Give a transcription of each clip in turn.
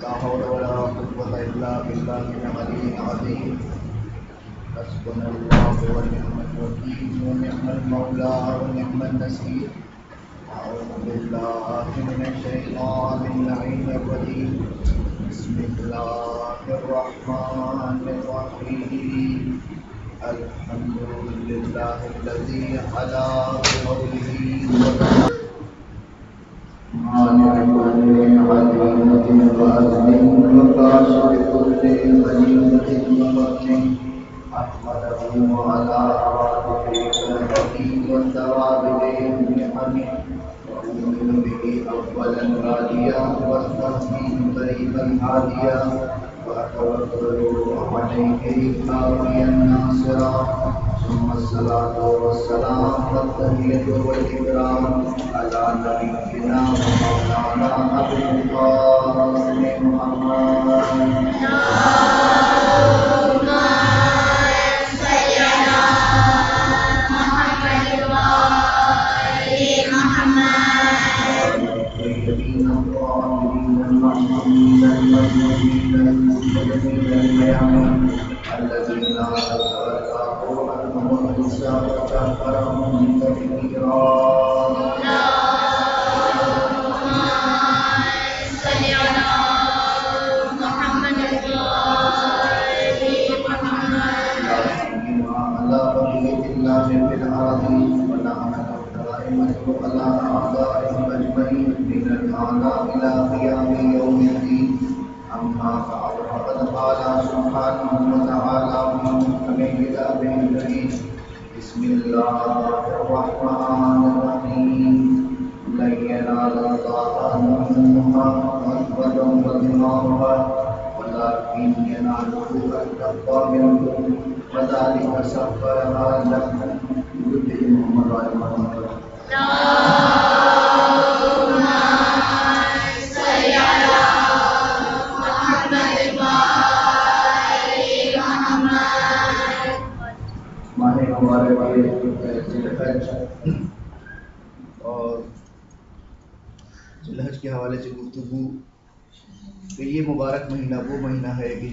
لا حول ولا قوة إلا بالله العلي العظيم. حسبنا الله ونعم الوكيل ونعم المولى ونعم النصير. أعوذ بالله من الشيطان اللعين الرجيم. بسم الله الرحمن الرحيم. الحمد لله الذي على قوله وبنى مانع كل عظيمة وأذن وكاشف كل غنيمة وفضل. أحمده على عواطفه ونعمه والثواب بنعمه. وأؤمن به أولا هاديا واستهديه طريقا هاديا. وأتوكل عليه كافيا ناصرا. ثم الصلاة والسلام والتحية والإكرام على نبينا ومولانا أبي القاسم محمد. الطيبين الطاهرين المحمودين المسلمين المجتبين الميامين الذين أتاهم الإنسان وطهرهم تطهيرا. على بقية الله في الأرض ولعنة دائمة على أعدائهم أجمعين من الآن إلى قيام يوم الدين. أما بعد فقد قال سبحانه وتعالى في محكم كتابه الكريم. بسم الله الرحمن الرحيم. لن ينال الله لحومها ولا دماؤها ولكن يناله التقوى منكم وذلك سخرها لكم. بجد محمد وعلى محمد. ماہ ہمارے ذوالحج اور ذوالحج کے حوالے سے گفتگو کہ یہ مبارک مہینہ وہ مہینہ ہے کہ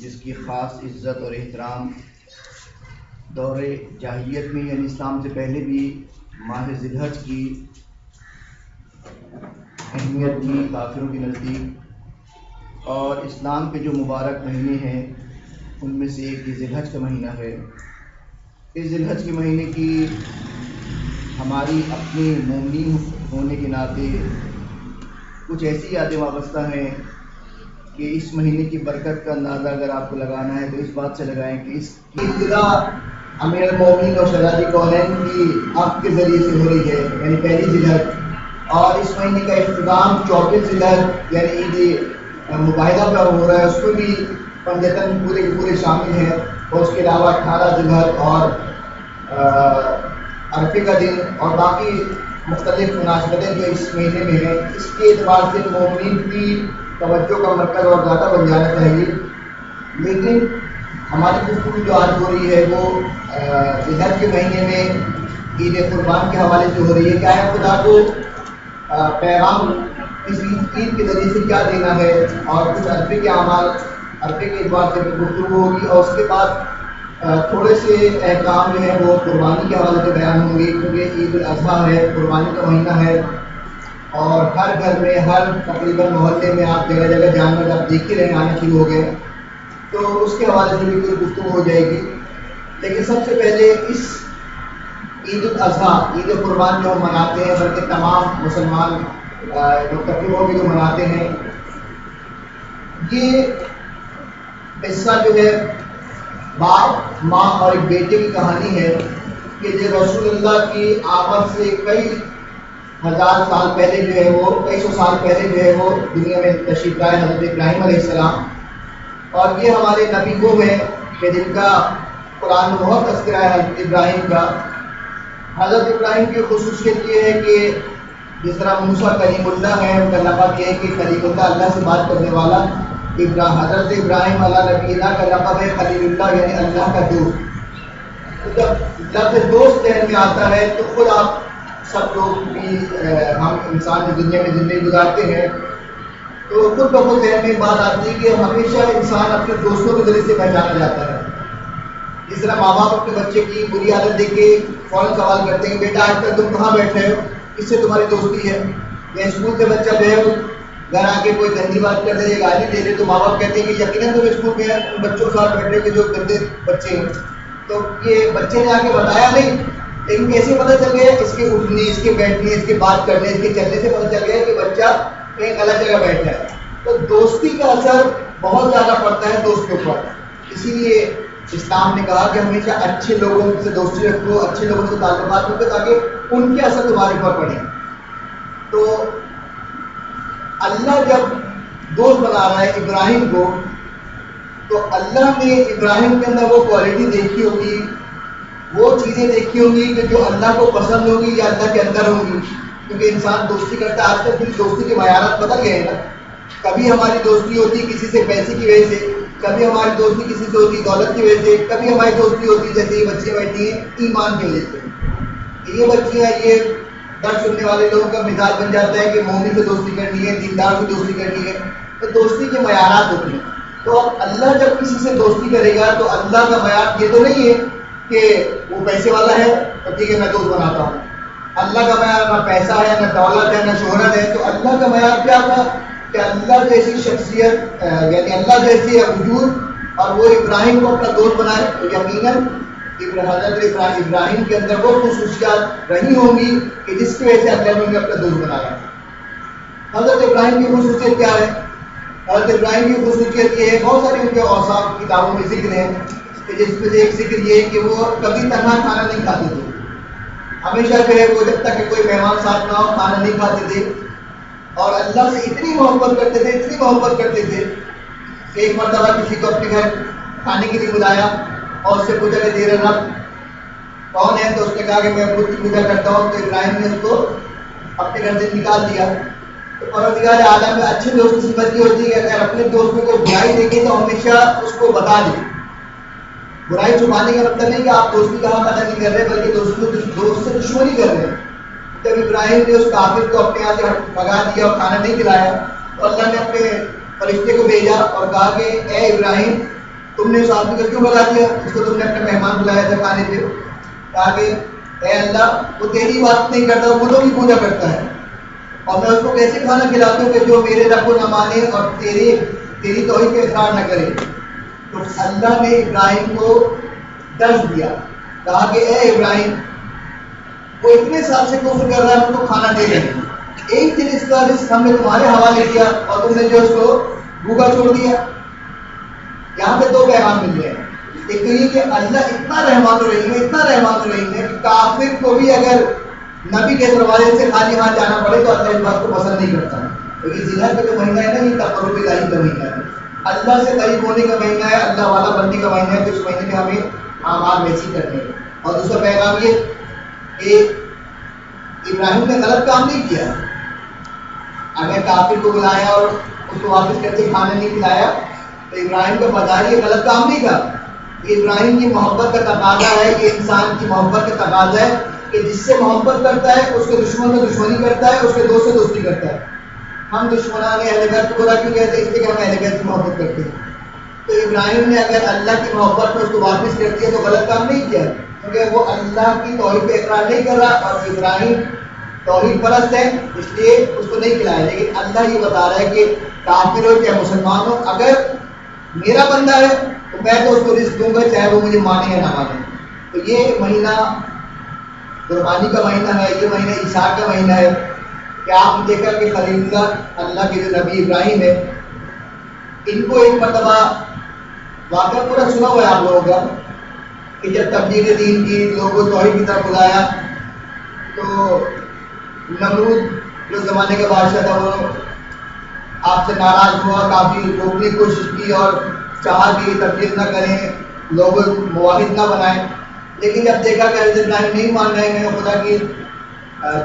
جس کی خاص عزت اور احترام دور جاہلیت میں یعنی اسلام سے پہلے بھی ماہ ذوالحج کی اہمیت تھی کافروں کے نزدیک. اور اسلام کے جو مبارک مہینے ہیں ان میں سے ایک یہ ذوالحج کا مہینہ ہے. اس ذوالحج کے مہینے کی ہماری اپنے مومنین ہونے کے ناطے کچھ ایسی یادیں وابستہ ہیں کہ اس مہینے کی برکت کا اندازہ اگر آپ کو لگانا ہے تو اس بات سے لگائیں کہ اس کی ابتدا امیر المومنین اور شہزادی کونین کی عقد کے ذریعے سے ہو رہی ہے یعنی پہلی ذوالحج. اور اس مہینے کا اختتام چوتھے ذوالحج یعنی عید مباہدہ پر ہو رہا ہے. اس میں بھی پنجتن پورے کے پورے شامل ہیں. اور اس کے علاوہ 18 ذوالحج اور عرفے کا دن اور باقی مختلف مناسبتیں جو اس مہینے میں ہیں اس کے اعتبار سے مومنین کی توجہ کا مرکز اور زیادہ بن جانا چاہیے. لیکن ہماری گفتگو جو آج ہو رہی ہے وہ ذوالحج کے مہینے میں عید قربان کے حوالے سے ہو رہی ہے. کیا ہے خدا کو پیغام اس عید کے ذریعے سے کیا دینا ہے اور کچھ عرفے کے اعمال عرفے کے اعتبار سے گفتگو ہوگی. اور اس کے بعد تھوڑے سے احکام جو ہیں وہ قربانی کے حوالے سے بیان ہوں گے کیونکہ عید الاضحیٰ ہے قربانی کا مہینہ ہے. اور ہر گھر میں ہر تقریباً محلے میں آپ جگہ جگہ جانور آپ دیکھ کے رہے آنے شروع ہو گئے تو اس کے حوالے سے بھی کوئی گفتگو ہو جائے گی. لیکن سب سے پہلے اس عید الاضحیٰ عید قربان جو ہم مناتے ہیں بلکہ تمام مسلمان متفق ہو کے جو مناتے ہیں یہ قصہ جو ہے باپ ماں اور ایک بیٹے کی کہانی ہے کہ جو رسول اللہ کی آمد سے کئی ہزار سال پہلے جو ہے وہ کئی سو سال پہلے جو ہے وہ دنیا میں تشریف لائے حضرت ابراہیم علیہ السلام. اور یہ ہمارے نبی وہ ہیں کہ جن کا قرآن میں بہت تذکرہ ہے حضرت ابراہیم کا. حضرت ابراہیم کی خصوصیت یہ ہے کہ جس طرح موسیٰ کلیم اللہ ہے ان کا لقب یہ ہے کہ کلیم اللہ اللہ سے بات کرنے والا. حضرت ابراہیم علیہ نبی اللہ کا لقب ہے خلیل اللہ یعنی اللہ کا دوست. تو جب لفظ دوست ذہن میں آتا ہے تو خود آپ سب لوگ بھی ہم انسان کی دنیا میں زندگی گزارتے ہیں تو تو خود بخود ذہن میں بات آتی ہے کہ ہمیشہ انسان اپنے دوستوں کے ذریعے سے پہچانا جاتا ہے. جس طرح ماں باپ اپنے بچے کی بری عادت دیکھ کے فوراً سوال کرتے ہیں کہ بیٹا آج تک تم کہاں بیٹھے ہو, اس سے تمہاری دوستی ہے. یا اسکول سے بچہ جو ہے گھر آ کے کوئی گندی بات کر دے یا گالی دے دے تو ماں باپ کہتے ہیں کہ یقیناً تم اسکول میں ان بچوں کے ساتھ بیٹھے کہ جو گندے بچے ہیں. تو یہ بچے نے آ کے بتایا نہیں, لیکن کیسے پتہ چل گیا؟ اس کے اٹھنے, اس کے بیٹھنے, اس کے بات کرنے, اس کے چلنے سے پتہ چل گیا کہ بچہ کہیں غلط جگہ بیٹھا ہے. تو دوستی کا اثر بہت زیادہ پڑتا ہے دوست کے اوپر. اسی لیے اسلام نے کہا کہ ہمیشہ اچھے لوگوں سے دوستی رکھو, اچھے لوگوں سے تعلقات رکھو تاکہ ان کے اثر تمہارے اوپر پڑے. تو اللہ جب دوست بنا رہا ہے ابراہیم کو, تو اللہ نے ابراہیم کے اندر وہ کوالٹی دیکھی ہوگی, وہ چیزیں دیکھی ہوں گی کہ جو اللہ کو پسند ہوگی یا اللہ کے اندر ہوں گی. کیونکہ انسان دوستی کرتا ہے, آج کل پھر دوستی کے معیارات بدل گئے ہیں نا. کبھی ہماری دوستی ہوتی کسی سے پیسے کی وجہ سے, کبھی ہماری دوستی کسی سے ہوتی دولت کی وجہ سے, کبھی ہماری دوستی ہوتی جیسے یہ بچیاں بیٹھی ہیں ایمان کی وجہ سے. یہ بچیاں یہ درس سننے والے لوگوں کا مثال بن جاتا ہے کہ مومن سے دوستی کرنی ہے, دیندار سے دوستی کرنی ہے. تو دوستی کے معیارات ہوتے ہیں. تو اب اللہ جب کسی سے دوستی کرے گا تو اللہ کا معیار یہ تو نہیں ہے کہ وہ پیسے والا ہے تو ٹھیک ہے میں دوست بناتا ہوں. اللہ کا معیار نہ پیسہ ہے, نہ دولت ہے, نہ شہرت ہے. تو اللہ کا معیار کیا تھا کہ اللہ جیسی شخصیت یعنی اللہ جیسی وجود, اور وہ ابراہیم کو اپنا دوست بنائے. تو یقیناً حضرت ابراہیم کے اندر وہ خصوصیات رہی ہوں گی کہ جس کی وجہ سے اللہ نے انہیں اپنا دوست بنایا. حضرت ابراہیم کی خصوصیت کیا ہے؟ حضرت ابراہیم کی خصوصیت یہ ہے, بہت ساری ان کے اوصاف کتابوں میں ذکر ہیں, کہ جس میں سے ایک ذکر یہ ہے کہ وہ کبھی تنہا کھانا نہیں کھاتے تھے. ہمیشہ جو ہے وہ جب تک کہ کوئی مہمان ساتھ نہ ہو کھانا نہیں کھاتے تھے. اور اللہ سے اتنی محبت کرتے تھے, اتنی محبت کرتے تھے کہ ایک مرتبہ کسی کو اپنے گھر کھانے کے لیے بلایا اور اس سے پوچھا کہ تیرا رب کون ہے؟ تو اس نے کہا کہ میں بدھ کی پوجا کرتا ہوں. تو ابراہیم نے اس کو اپنے گھر سے نکال دیا. تو پروردگار عالم میں اچھے دوست کی صفت یہ ہوتی ہے کہ اگر اپنے دوست میں کوئی برائی دیکھے تو ہمیشہ اس کو بتا دیں. برائی چھپانے کا مطلب نہیں کہ آپ دوستی کا حق ادا نہیں کر رہے, بلکہ دوست سے دشمنی کر رہے ہیں. جب ابراہیم نے اس کافر کو اپنے یہاں سے بھگا دیا اور کھانا نہیں کھلایا, تو اللہ نے اپنے فرشتے کو بھیجا اور کہا کہ اے ابراہیم تم نے اس آدمی کو کیوں بھگا دیا جس کو تم نے اپنے مہمان بلایا تھا کھانے پہ؟ کہا کہ اے اللہ وہ تیری بات نہیں کرتا, وہ بتوں کی پوجا کرتا ہے, اور میں اس کو کیسے کھانا کھلاتا ہوں کہ جو میرے رب کو نہ مانے اور تیری توحید کا اقرار نہ کرے. تو اللہ نے ابراہیم کو درس دیا, کہا کہ اے ابراہیم وہ اتنے سال سے کفر کر رہا ہے, ان کو کھانا دے رہے ہیں, ایک دن اس کا رزق ہم نے تمہارے حوالے کیا اور تم نے جو اس کو بھوکا چھوڑ دیا. یہاں پہ دو پیغام مل رہے ہیں. ایک تو یہ کہ اللہ اتنا رحمان الرحیم ہے, اتنا رحمان الرحیم ہے کہ کافر کو بھی اگر نبی کے دروازے سے خالی ہاتھ جانا پڑے تو اللہ اس بات کو پسند نہیں کرتا. کیونکہ ذلت کا جو مہینہ ہے نا, یہ تقرب الہی کا مہینہ ہے, اللہ سے قریب ہونے کا مہینہ ہے, اللہ والا بننے کا مہینہ ہے. تو اس مہینے میں ہمیں اعمال ویسی کرنے ہیں. اور دوسرا پیغام یہ کہ ابراہیم نے غلط کام نہیں کیا. اگر کافر کو بلایا اور اس کو واپس کر کے کھانا نہیں کھلایا تو ابراہیم کا بظاہر یہ غلط کام نہیں تھا. یہ ابراہیم کی محبت کا تقاضا ہے, یہ انسان کی محبت کا تقاضا ہے کہ جس سے محبت کرتا ہے اس کے دشمن سے دشمنی کرتا ہے, اس کے دوست سے دوستی کرتا ہے. ہم دشمنان اہل بیت کو برا کیوں کہتے ہیں؟ اس لیے کہ ہم اہل بیت کی محبت کرتے ہیں. تو ابراہیم نے اگر اللہ کی محبت میں اس کو واپس کر دیا تو غلط کام نہیں کیا, کیونکہ وہ اللہ کی توحید پہ اقرار نہیں کر رہا, اور ابراہیم توحید پرست ہے اس لیے اس کو نہیں کھلایا. لیکن اللہ یہ بتا رہا ہے کہ کافر ہو یا مسلمان ہو, اگر میرا بندہ ہے تو میں تو اس کو رزق دوں گا چاہے وہ مجھے مانے یا نہ مانے. تو یہ مہینہ قربانی کا مہینہ ہے, یہ مہینہ عیسیٰ کا مہینہ ہے. کہ آپ نے دیکھا کہ خلیل اللہ کے جو نبی ابراہیم ہے, ان کو ایک مرتبہ واقعہ پورا سنا ہوا ہے آپ لوگوں کا کہ جب تبلیغ دین کی لوگوں توحید کی طرف بلایا تو نمرود جو زمانے کا بادشاہ تھا وہ آپ سے ناراض ہوا, کافی روکنے کی کوشش کی اور چاہا کہ یہ تبلیغ نہ کریں, لوگوں مواحد نہ بنائیں. لیکن جب دیکھا کہ حضرت ابراہیم نہیں مان رہے ہیں, خدا کی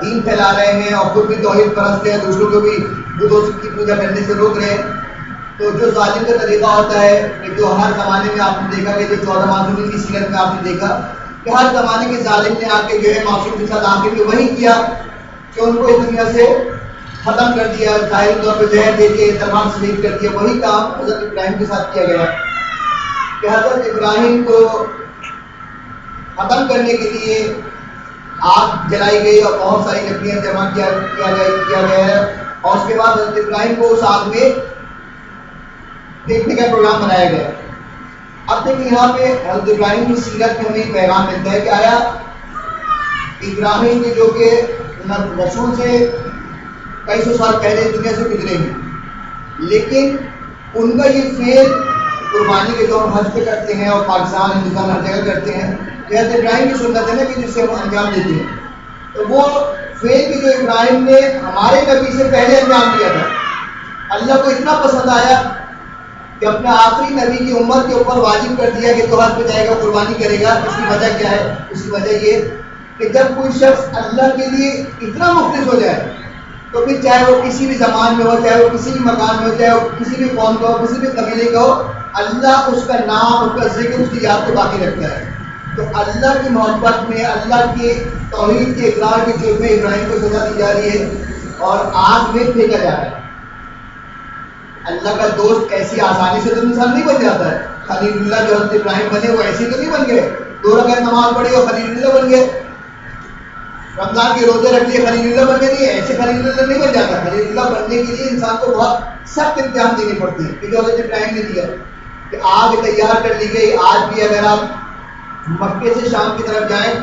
دین پھیلا رہے ہیں اور خود بھی توحید پرست ہیں, دوسروں کو بھی بتوں کی پوجا کرنے سے روک رہے ہیں, تو جو ظالم کا طریقہ ہوتا ہے کہ جو ہر زمانے میں آپ نے دیکھا کہ جو 14 معصومین کی سیرت میں آپ نے دیکھا کہ ہر زمانے کے ظالم نے آ کے جو ہے معصوم کے ساتھ آ کے وہی کیا کہ ان کو اس دنیا سے ختم کر دیا، ظاہری طور پہ زہر دے کے تلوار سے شہید کر دیا. وہی کام حضرت ابراہیم کے ساتھ کیا گیا کہ حضرت ابراہیم کو ختم کرنے کے لیے آگ جلائی گئی اور بہت ساری لکڑیاں جمع کیا گیا ہے، اور اس کے بعد حضرت ابراہیم کو اس آگ میں پھینکنے کا پروگرام بنایا گیا. اب دیکھیں یہاں پہ حضرت ابراہیم کی سیرت میں ہمیں ایک پیغام ملتا ہے کہ آیا ابراہیم کے جو کہ رسول سے کئی سو سال پہلے دنیا سے گزرے ہیں، لیکن ان کا یہ فعل قربانی کے جو ہم حج پہ کرتے ہیں اور پاکستان ہندوستان ہر جگہ کرتے ہیں، حضرت ابراہیم کی سنت ہے نا کہ جس سے ہم انجام دیتے ہیں، تو وہ فعل کی جو ابراہیم نے ہمارے نبی سے پہلے انجام دیا تھا، اللہ کو اتنا پسند آیا کہ اپنے آخری نبی کی امت کے اوپر واجب کر دیا کہ تو حج پہ جائے گا، قربانی کرے گا. اس کی وجہ کیا ہے؟ اس کی وجہ یہ کہ جب کوئی شخص اللہ کے لیے اتنا مخلص ہو جائے تو پھر چاہے وہ کسی بھی زمان میں ہو، چاہے وہ کسی بھی مکان میں ہو، چاہے وہ کسی بھی قوم کا ہو، کسی بھی قبیلے کا ہو، اللہ اس کا نام، اس کا ذکر، اس کی یاد کو باقی رکھتا ہے. تو اللہ کی محبت میں، اللہ کے توحید کے اقرار کے جرم میں ابراہیم کو سزا دی جا رہی ہے اور آگ میں پھینکا جا رہا ہے. اللہ کا دوست ایسی آسانی سے تو انسان نہیں بن جاتا ہے. خلیل اللہ جو حضرت ابراہیم بنے وہ ایسے تو نہیں بن گئے، 2 رکعت نماز پڑھی اور خلیل اللہ بن گئے، رمضان کے روزے رکھ لیے خلیل اللہ بن گئے. نہیں، ایسے خلیل اللہ نہیں بن جاتا. خلیل اللہ بننے کے لیے انسان کو بہت سخت امتحان دینے پڑتے ہیں، کہ جو حضرت ابراہیم نے دیا کہ آگ تیار کر لی گئی. آج بھی اگر آپ مکے سے شام کی طرف جائیں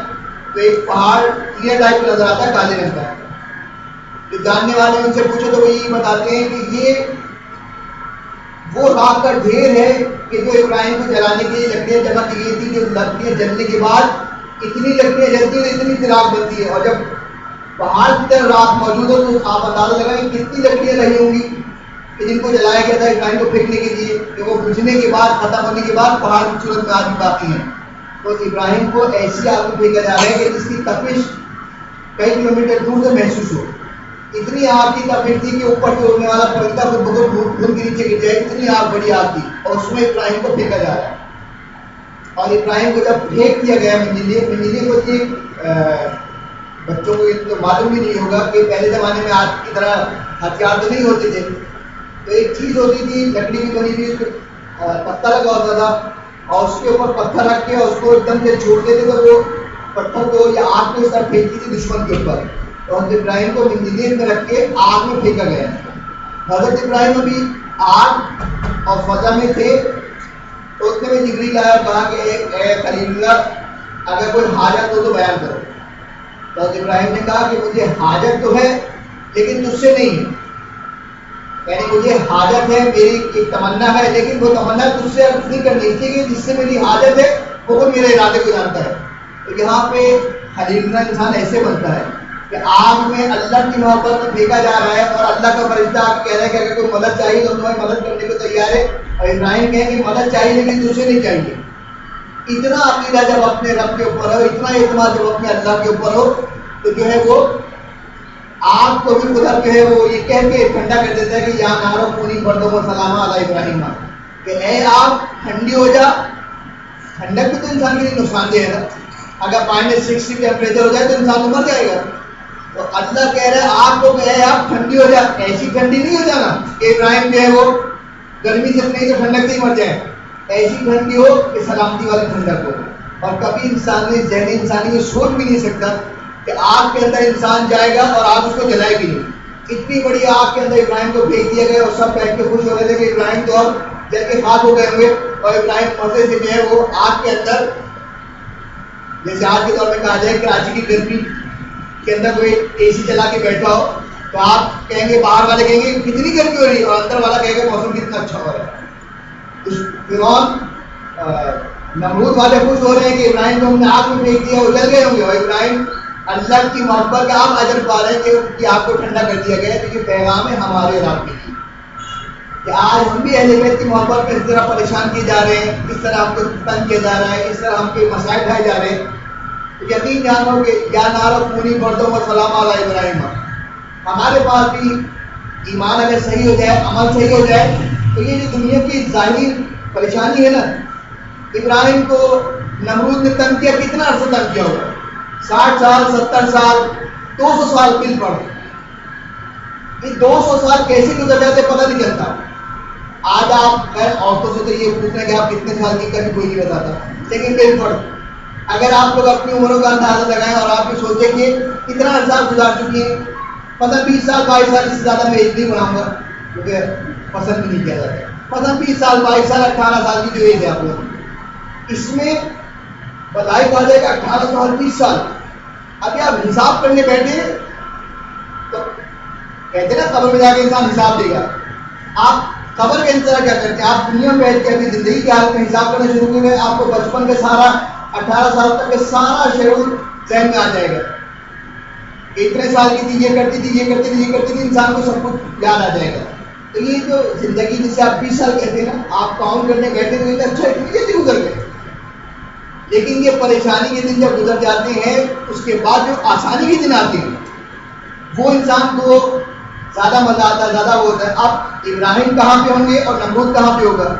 تو ایک پہاڑ ٹائپ کا نظر آتا ہے، کالے رنگ کا. جو جاننے والے ان سے پوچھو تو وہ یہی بتاتے ہیں کہ یہ وہ راک کا ڈھیر ہے کہ جو ابراہیم کو جلانے کے لیے لکڑیاں جمع کی گئی تھی. جو لکڑیاں جلنے کے بعد اتنی لکڑیاں جلتی ہیں، اتنی سی راک بنتی ہے، اور جب پہاڑ کی طرح راک موجود ہو تو آپ اندازہ لگائیں کتنی لکڑیاں رہی ہوں گی کہ جن کو جلایا گیا تھا ابراہیم کو پھینکنے کے لیے، کہ وہ بجھنے کے بعد، ختم ہونے کے بعد پہاڑ کی صورت میں آج بھی باقی ہیں. تو ابراہیم کو ایسی آگ میں پھینکا جا رہا ہے کہ جس کی تپش کئی کلومیٹر دور سے محسوس ہو. اتنی آگ کی تپش تھی کہ اوپر سے اڑنے والا پرندہ خود بخود دھن کے نیچے گر جائے، اتنی آگ بڑی آگ تھی، اور اس میں ابراہیم کو پھینکا جا رہا ہے. اور ابراہیم کو جب پھینک دیا گیا منجلے کو، بچوں کو تو معلوم بھی نہیں ہوگا کہ پہلے زمانے میں آج کی طرح ہتھیار تو نہیں ہوتے تھے. تو ایک چیز ہوتی تھی لکڑی کی بنی ہوئی، پتہ لگا ہوتا تھا، اور اس کے اوپر پتھر رکھ کے اس کو ایک دم سے چھوڑتے تھے تو وہ پتھر کو یا آگ کو اس طرح پھینکتی تھی دشمن کے اوپر. تو حضرت ابراہیم کو منجلے میں رکھ کے آگ میں پھینکا گیا. حضرت ابراہیم ابھی آگ اور فضا میں تھے تو اتنے میں جبریل آیا اور کہا کہ اے خلیل اللہ، اگر کوئی حاجت ہو تو بیان کرو. تو حضرت ابراہیم نے کہا کہ مجھے حاجت تو ہے لیکن تجھ سے نہیں ہے، یعنی مجھے حاجت ہے، میری ایک تمنا ہے، لیکن وہ تمنا تجھ سے نہیں کرنی چاہیے، جس سے میری حاجت ہے وہ خود میرے ارادے کو جانتا ہے. تو یہاں پہ خلیل اللہ انسان ایسے بنتا ہے کہ آگ میں اللہ کی محبت میں پھینکا جا رہا ہے، اور اللہ کا فرشتہ آپ کہہ رہے ہیں کہ اگر کوئی مدد چاہیے تو تمہیں مدد کرنے کو تیار ہے، اور ابراہیم کہیں کہ مدد چاہیے لیکن تجھے نہیں چاہیے. اتنا عقیدہ جب اپنے رب کے اوپر ہو، اتنا اعتماد جب اپنے اللہ کے اوپر ہو، تو جو ہے وہ آگ کو بھی خدا جو ہے وہ یہ کہہ کے ٹھنڈا کر دیتا ہے کہ یا نارو کونی بردو و سلام علی ابراہیم، کہ اے آگ ٹھنڈی ہو جا. ٹھنڈک بھی تو انسان کے لیے نقصان دہ ہے نا، اگر -60 ٹیمپریچر ہو جائے تو انسان تو مر جائے گا. تو اللہ کہہ رہا ہے آگ کو کہ اے آگ ٹھنڈی ہو جا. ایسی ٹھنڈی نہیں ہو جانا کہ ابراہیم جو ہے وہ گرمی سے نہیں تو ٹھنڈک سے ہی مر جائے، ایسی ٹھنڈی ہو کہ سلامتی والی ٹھنڈک ہو. اور کبھی انسان نے ذہن انسانی یہ سوچ بھی نہیں سکتا کہ آگ کے اندر انسان جائے گا اور آگ اس کو جلائے گی نہیں. اتنی بڑی آگ کے اندر ابراہیم کو بھیج دیا گیا، اور سب بیٹھ کے خوش ہو رہے تھے کہ ابراہیم تو اب جل کے خاک ہو گئے ہوئے، اور ابراہیم مزے سے جو ہے وہ آگ کے اندر، جیسے آج کے دور میں کہا جائے کراچی کی گرمی کے اندر کوئی اے سی چلا کے بیٹھا ہو تو آپ کہیں گے، باہر والے کہیں گے کتنی گرمی ہو رہی ہے، اور اندر والا کہے گا موسم کتنا اچھا ہو رہا ہے. فرعون نمرود والے خوش ہو رہے ہیں کہ ابراہیم کو ہم نے آگ میں پھینک دیا، وہ جل گئے ہوں گے، اور ابراہیم اللہ کی محبت کا آپ اجر پا رہے ہیں کہ ان کی آگ کو ٹھنڈا کر دیا گیا. تو یہ پیغام ہے ہمارے اور آپ کے لیے کہ آج ہم بھی اہل بیت کی محبت میں اس طرح پریشان کیے جا رہے ہیں، اس طرح ہم کو تنگ کیا جا رہا ہے، اس طرح ہم کے مسائل اٹھائے جا رہے ہیں. تو یقین جانو کہ یا نارو کونی بردو و سلام علی ابراہیم، ہمارے پاس بھی ایمان اگر صحیح ہو جائے، عمل صحیح ہو جائے، تو یہ جو دنیا کی ظاہری پریشانی ہے نا، ابراہیم کو نمرود نے تنگ کیا، کتنا عرصہ تنگ کیا ہوگا، 60 سال 70 سال 200 سال پل پڑ. یہ 200 سال کیسے گزر جاتے پتہ نہیں چلتا. آج آپ خیر عورتوں سے تو یہ پوچھنا کہ آپ کتنے سال کی کبھی کوئی نہیں بتاتا, لیکن بالکل اگر آپ لوگ اپنی عمروں کا اندازہ لگائیں اور آپ یہ سوچیں کہ کتنا عرصہ گزار چکی ہیں, 20 سال 22 سال, اس سے زیادہ میں ایج نہیں بناؤں گا کیونکہ پسند بھی نہیں کیا جاتا. 20 سال 22 سال 18 سال کی جو ایج ہے آپ لوگ, اس میں بتائی پا جائے گا 18 سال 20 سال. ابھی آپ حساب کرنے بیٹھے تو کہتے ہیں نا قبر میں جا کے انسان حساب دے گا. آپ قبر کے انتظار کیا کرتے ہیں؟ آپ دنیا میں بیٹھ کے اپنی زندگی کے حالت میں حساب کرنا شروع کریں, آپ کو بچپن کے سارا 18 سال تک کے سارا شیڈول ذہن میں آ جائے گا. اتنے سال کی تھی, یہ کرتی تھی, یہ کرتی تھی, یہ کرتی تھی, انسان کو سب کچھ یاد آ جائے گا. تو یہ جو زندگی جسے آپ 20 سال کہتے ہیں نا, آپ کاؤنٹ کرنے بیٹھے تو اچھا اتنی گزر گئے. لیکن یہ پریشانی کے دن جب گزر جاتے ہیں, اس کے بعد جو آسانی کے دن آتے ہیں وہ انسان کو زیادہ مزہ آتا ہے, زیادہ وہ ہوتا ہے. اب ابراہیم کہاں پہ ہوں گے اور نمرود کہاں پہ ہوگا؟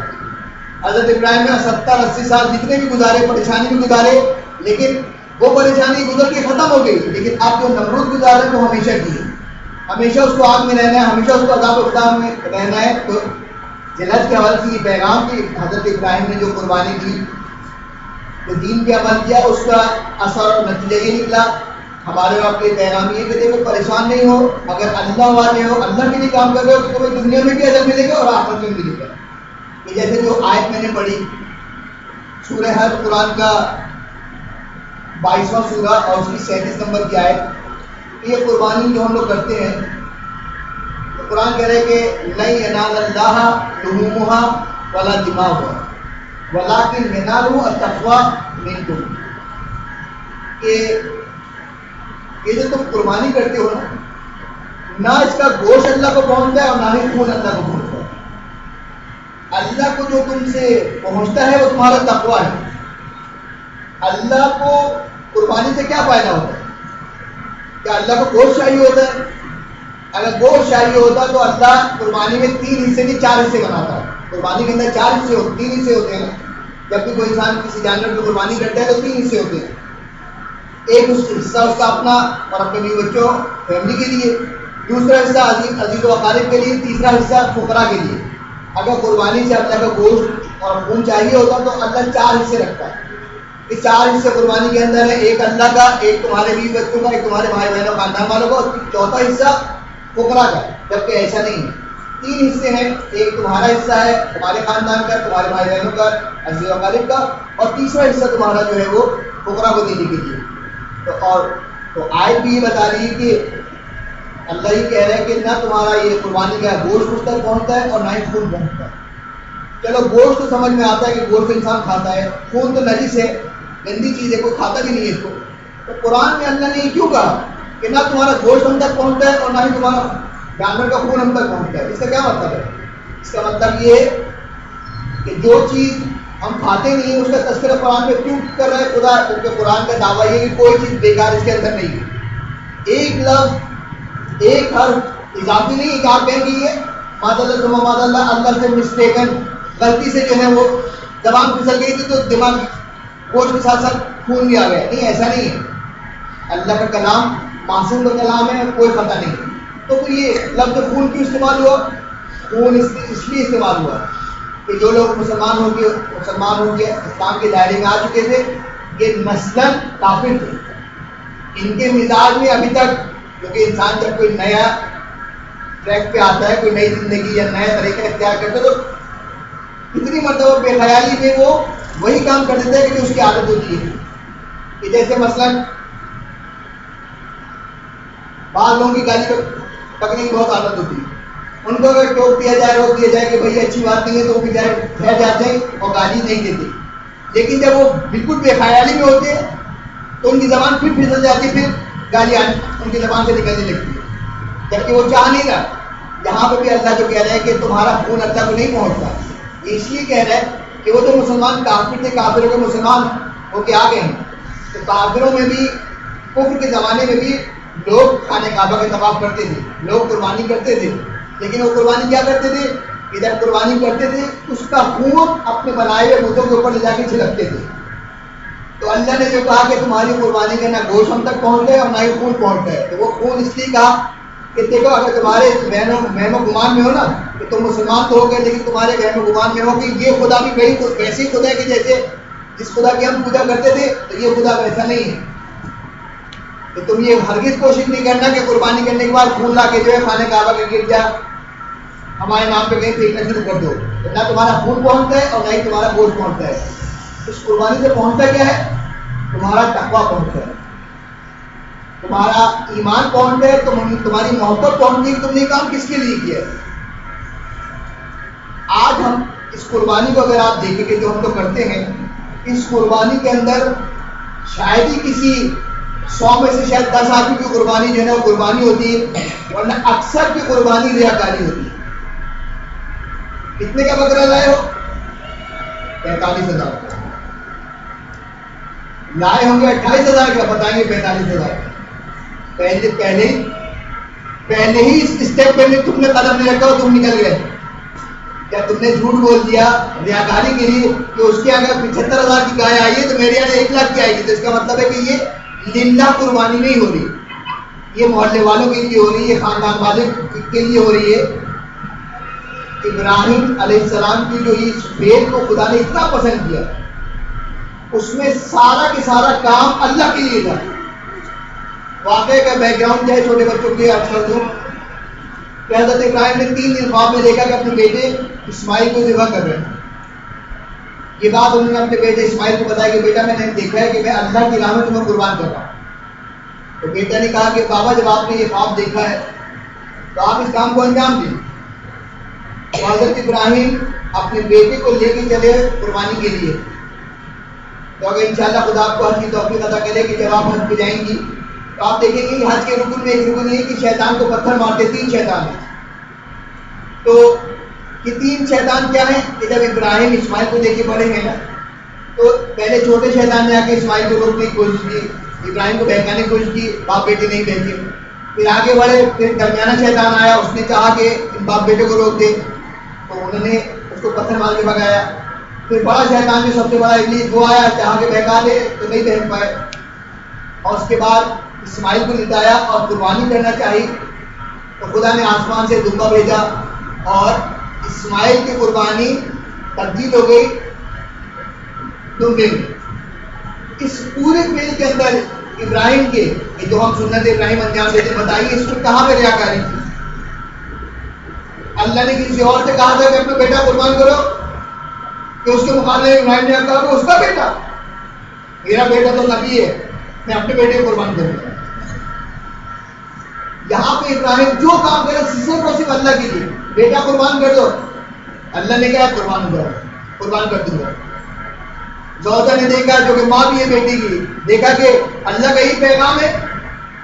حضرت ابراہیم نے 70-80 سال جتنے بھی گزارے, پریشانی بھی گزارے, لیکن وہ پریشانی گزر کے ختم ہو گئی. لیکن آپ جو نمرود گزارے وہ ہمیشہ کی ہے, ہمیشہ اس کو آگ میں رہنا ہے, ہمیشہ اس کو عذاب خدا میں رہنا ہے. تو جلد کے حوالے سے یہ پیغام کہ حضرت ابراہیم نے جو قربانی کی, جو دین پہ عمل کیا, اس کا اثر اور نتیجہ یہ نکلا. ہمارے آپ کے پیغام یہ کہ دیکھو پریشان نہیں ہو, اگر اللہ والے ہو, اللہ کے لیے کام کر رہے ہو تو تمہیں دنیا میں بھی اجر ملے گا اور آخرت میں بھی ملے گا. یہ جیسے جو آیت میں نے پڑھی سورہ حج قرآن کا 22واں سورہ اور اس کی 37 نمبر کی آیت, یہ قربانی جو ہم لوگ کرتے ہیں تو قرآن کہہ رہے کہ لن ینال اللہ لحومها ولا دماؤها ولکن ینالہ التقوی منکم. کہ یہ جو تم قربانی کرتے ہو نا, نہ اس کا گوشت اللہ کو پہنچتا ہے اور نہ ہی خون اللہ کو پہنچتا ہے. اللہ کو جو تم سے پہنچتا ہے وہ تمہارا تقویٰ ہے. اللہ کو قربانی سے کیا فائدہ ہوتا ہے؟ کیا اللہ کو گوشت چاہیے ہوتا ہے؟ اگر گوشت چاہیے ہوتا تو اللہ قربانی میں 3 حصے نہیں 4 حصے بناتا ہے. قربانی کے اندر 4 حصے ہوتے, 3 حصے ہوتے ہیں. جب بھی کوئی انسان کسی جانور کی قربانی کرتا ہے تو 3 حصے ہوتے ہیں. ایک حصہ اس کا اپنا اور اپنے بیوی بچوں فیملی کے لیے, دوسرا حصہ عزیز و اقارب کے لیے, تیسرا حصہ فقراء کے لیے. اگر قربانی سے اللہ کا گوشت اور خون چاہیے ہوتا تو اللہ 4 حصے رکھتا ہے. یہ 4 حصے قربانی کے اندر ہے, ایک اللہ کا, ایک تمہارے بیوی بچوں کا, ایک تمہارے بھائی بہنوں خاندان والوں کا, اور چوتھا حصہ فقراء کا. جبکہ ایسا نہیں ہے, 3 حصے ہیں. ایک تمہارا حصہ ہے تمہارے خاندان کا, تمہارے بھائی بہنوں کا, عزیز و اقارب کا, اور تیسرا حصہ تمہارا جو ہے وہ فقراء کو دینے کے لیے. تو آیت بھی یہ بتا رہی ہے کہ اللہ یہ کہہ رہا ہے کہ نہ تمہارا یہ قربانی کا گوشت اس تک پہنچتا ہے اور نہ ہی خون پہنچتا ہے. چلو گوشت تو سمجھ میں آتا ہے کہ گوشت انسان کھاتا ہے, خون تو نجس ہے, گندی چیز ہے, کوئی کھاتا بھی نہیں ہے اس کو. تو قرآن میں اللہ نے یہ کیوں کہا کہ نہ تمہارا گوشت ہم تک پہنچتا ہے اور نہ ہی تمہارا جانور کا خون ہم تک پہنچتا ہے؟ اس کا کیا مطلب ہے؟ اس کا مطلب یہ ہے کہ جو چیز ہم کھاتے نہیں ہیں اس کا تذکرہ قرآن میں کیوں کر رہا ہے خدا؟ کیونکہ قرآن کا دعویٰ یہ کہ کوئی چیز بیکار اس کے اندر نہیں ہے. ایک لفظ, ایک حرف اضافی نہیں ہے کہ آپ کہیں گے یہ ماد اللہ اللہ سے مسٹیکن غلطی سے جو ہے وہ زبان پھسل گئی تھی تو دماغ گوشت کے ساتھ ساتھ خون بھی آ گیا. نہیں, ایسا نہیں ہے. اللہ کا کلام معصوم کا کلام ہے, کوئی خطا نہیں. تو پھر یہ لفظ خون کیوں استعمال ہوا؟ خون اس لیے استعمال ہوا کہ جو لوگ مسلمان ہو کے اسلام کے دائرے میں آ چکے تھے, یہ نسلاً کافر تھے. ان کے مزاج میں ابھی تک, کیونکہ انسان جب کوئی نیا ٹریک پہ آتا ہے, کوئی نئی زندگی یا نیا طریقہ اختیار کرتا ہے, تو اتنی مرتبہ بے خیالی میں وہ وہی کام کر دیتا ہے کہ جو اس کی عادت ہوتی ہے. کہ جیسے مثلاً بعض لوگوں کی گالی پکڑنے کی بہت عادت ہوتی ہے. ان کو اگر ٹوک دیا جائے, روک دیا جائے کہ بھائی اچھی بات نہیں ہے, تو وہ بیچارے ٹھہر جاتے ہیں اور گالی نہیں دیتے. لیکن جب وہ بالکل بے خیالی میں ہوتے ہیں تو ان کی زبان پھر پھسل جاتی ہے, پھر گالیاں ان کی زبان سے نکلنے لگتی ہے, جبکہ وہ چاہ نہیں رہا. یہاں پہ بھی اللہ جو کہہ رہا ہے کہ تمہارا خون اللہ کو نہیں پہنچتا, یہ اس لیے کہہ رہا ہے کہ وہ جو مسلمان کافر تھے, کافروں کے مسلمان ہو کے آ گئے ہیں. تو کافروں میں بھی, کفر کے زمانے میں بھی لوگ خانہ کعبہ کے طواف کرتے تھے, لوگ قربانی کرتے تھے. لیکن وہ قربانی کیا کرتے تھے؟ ادھر قربانی کرتے تھے, اس کا خون اپنے بنائے ہوئے بتوں کے اوپر لے جا کے چھڑکتے تھے. تو اللہ نے جو کہا کہ تمہاری قربانی کا نہ گوشت ہم تک پہنچ ہے اور نہ ہی خون پہنچتا ہے, تو وہ خون اس لیے کہا کہ دیکھو اگر تمہارے وہم و گمان میں ہو نا کہ تم مسلمان تو ہو گئے، لیکن تمہارے وہم و گمان میں ہو کہ یہ خدا بھی ویسے ہی خدا ہے کہ جیسے جس خدا کی ہم پوجا کرتے تھے، تو یہ خدا ویسا نہیں ہے. تو تم یہ ہرگز کوشش نہیں کرنا کہ قربانی کرنے کے بعد خون لا کے جو ہے خانہ کعبہ کے گرد جا ہمارے نام پہ کہیں پھینکنا شروع کر دو. نہ تمہارا خون پہنچتا ہے اور نہ ہی تمہارا گوشت پہنچتا ہے. اس قربانی سے پہنچتا کیا ہے؟ تمہارا تقویٰ پہنچتا ہے، تمہارا ایمان پہنچتا ہے، تمہاری محبت پہنچتی ہے کہ تم نے کام کس کے لیے کیا ہے. آج ہم اس قربانی کو اگر آپ دیکھیں کہ جو ہم لوگ کرتے ہیں، اس قربانی کے اندر شاید ہی کسی 100 میں سے شاید 10 آدمی کی قربانی جو ہے نا وہ قربانی ہوتی ہے، ورنہ اکثر کی قربانی ریاکاری ہوتی ہے. کتنے کا بکرا لائے ہو؟ 45,000 لائے ہوں گے. 28,000 کا بتائیں گے 45,000. پہلے ہی اس اسٹیپ پہ تم نے قدم نہیں رکھا، تم نکل گئے. کیا تم نے جھوٹ بول دیا ریاکاری کے لیے کہ اس کے اگر 75,000 کی گائے آئی ہے تو میرے یہاں 1 لاکھ کی آئے گی؟ تو اس کا مطلب ہے کہ یہ للہ قربانی نہیں ہو رہی، یہ محلے والوں کے لیے ہو رہی ہے، یہ خاندان والے کے لیے ہو رہی ہے. ابراہیم علیہ السلام کی جو اس بیل کو خدا نے اتنا پسند کیا، اس میں سارا کے سارا کام اللہ کے لیے تھا. واقعے کا بیک گراؤنڈ کیا ہے چھوٹے بچوں کے عرض کر دوں کہ حضرت ابراہیم نے 3 دن خواب میں دیکھا کہ اپنے بیٹے اسماعیل کو ذبح کر رہے ہیں. یہ بات انہوں نے اپنے بیٹے اسماعیل کو بتایا کہ بیٹا میں نے دیکھا ہے کہ میں اللہ کی راہ میں تمہیں قربان کر رہا ہوں. تو بیٹا نے کہا کہ بابا جب آپ نے یہ خواب دیکھا ہے تو آپ اس کام کو انجام دیں. تو حضرت ابراہیم اپنے بیٹے کو لے کے چلے قربانی کے لیے. تو اگر انشاءاللہ خدا آپ کو حج کی توفیق عطا کرے کہ جب آپ حج پہ جائیں گی تو آپ دیکھیں گے کہ حج کے رکن میں ایک رکن یہ کہ شیطان کو پتھر مارتے 3 شیطان ہیں. تو یہ 3 شیطان کیا ہیں کہ جب ابراہیم اسماعیل کو لے کے بڑھے ہیں نا تو پہلے چھوٹے شیطان نے آ کے اسماعیل کو روکنے کی کوشش کی، ابراہیم کو بہکانے کی کوشش کی، باپ بیٹے نہیں بہکے. پھر آگے بڑھے، پھر درمیانہ شیطان آیا، اس نے چاہا کہ باپ بیٹے کو روک دے تو انہوں نے اس کو پتھر مار کے بھگایا. پھر بڑا شیطان جو سب سے بڑا ابلیس وہ آیا، چاہا کہ بہکا دے تو نہیں بہک پائے. اور اس کے بعد اسماعیل کو لٹایا اور قربانی کرنا چاہی تو خدا نے آسمان سے دھوکا بھیجا اور اسماعیل کی قربانی تبدیل ہو گئی دمبے میں. اس پورے فیل کے اندر ابراہیم کے جو ہم سنت ابراہیم انجام دیتے بتائیے اس میں کہاں پہ ریاکاری تھی؟ اللہ نے کسی اور سے کہا تھا کہ اپنا بیٹا قربان کرو کہ اس کے مقابلے میں ابراہیم نے کہا کہ اس کا بیٹا، میرا بیٹا تو نبی ہے، میں اپنے بیٹے کو قربان کروں گا. یہاں پہ ابراہیم جو کام کرے صرف اور صرف اللہ کے لیے. بیٹا قربان کر دو، اللہ نے کہا قربان کرو، قربان کر دوں گا. زوجہ نے دیکھا جو کہ ماں بھی ہے بیٹی کی، دیکھا کہ اللہ کا ہی پیغام ہے.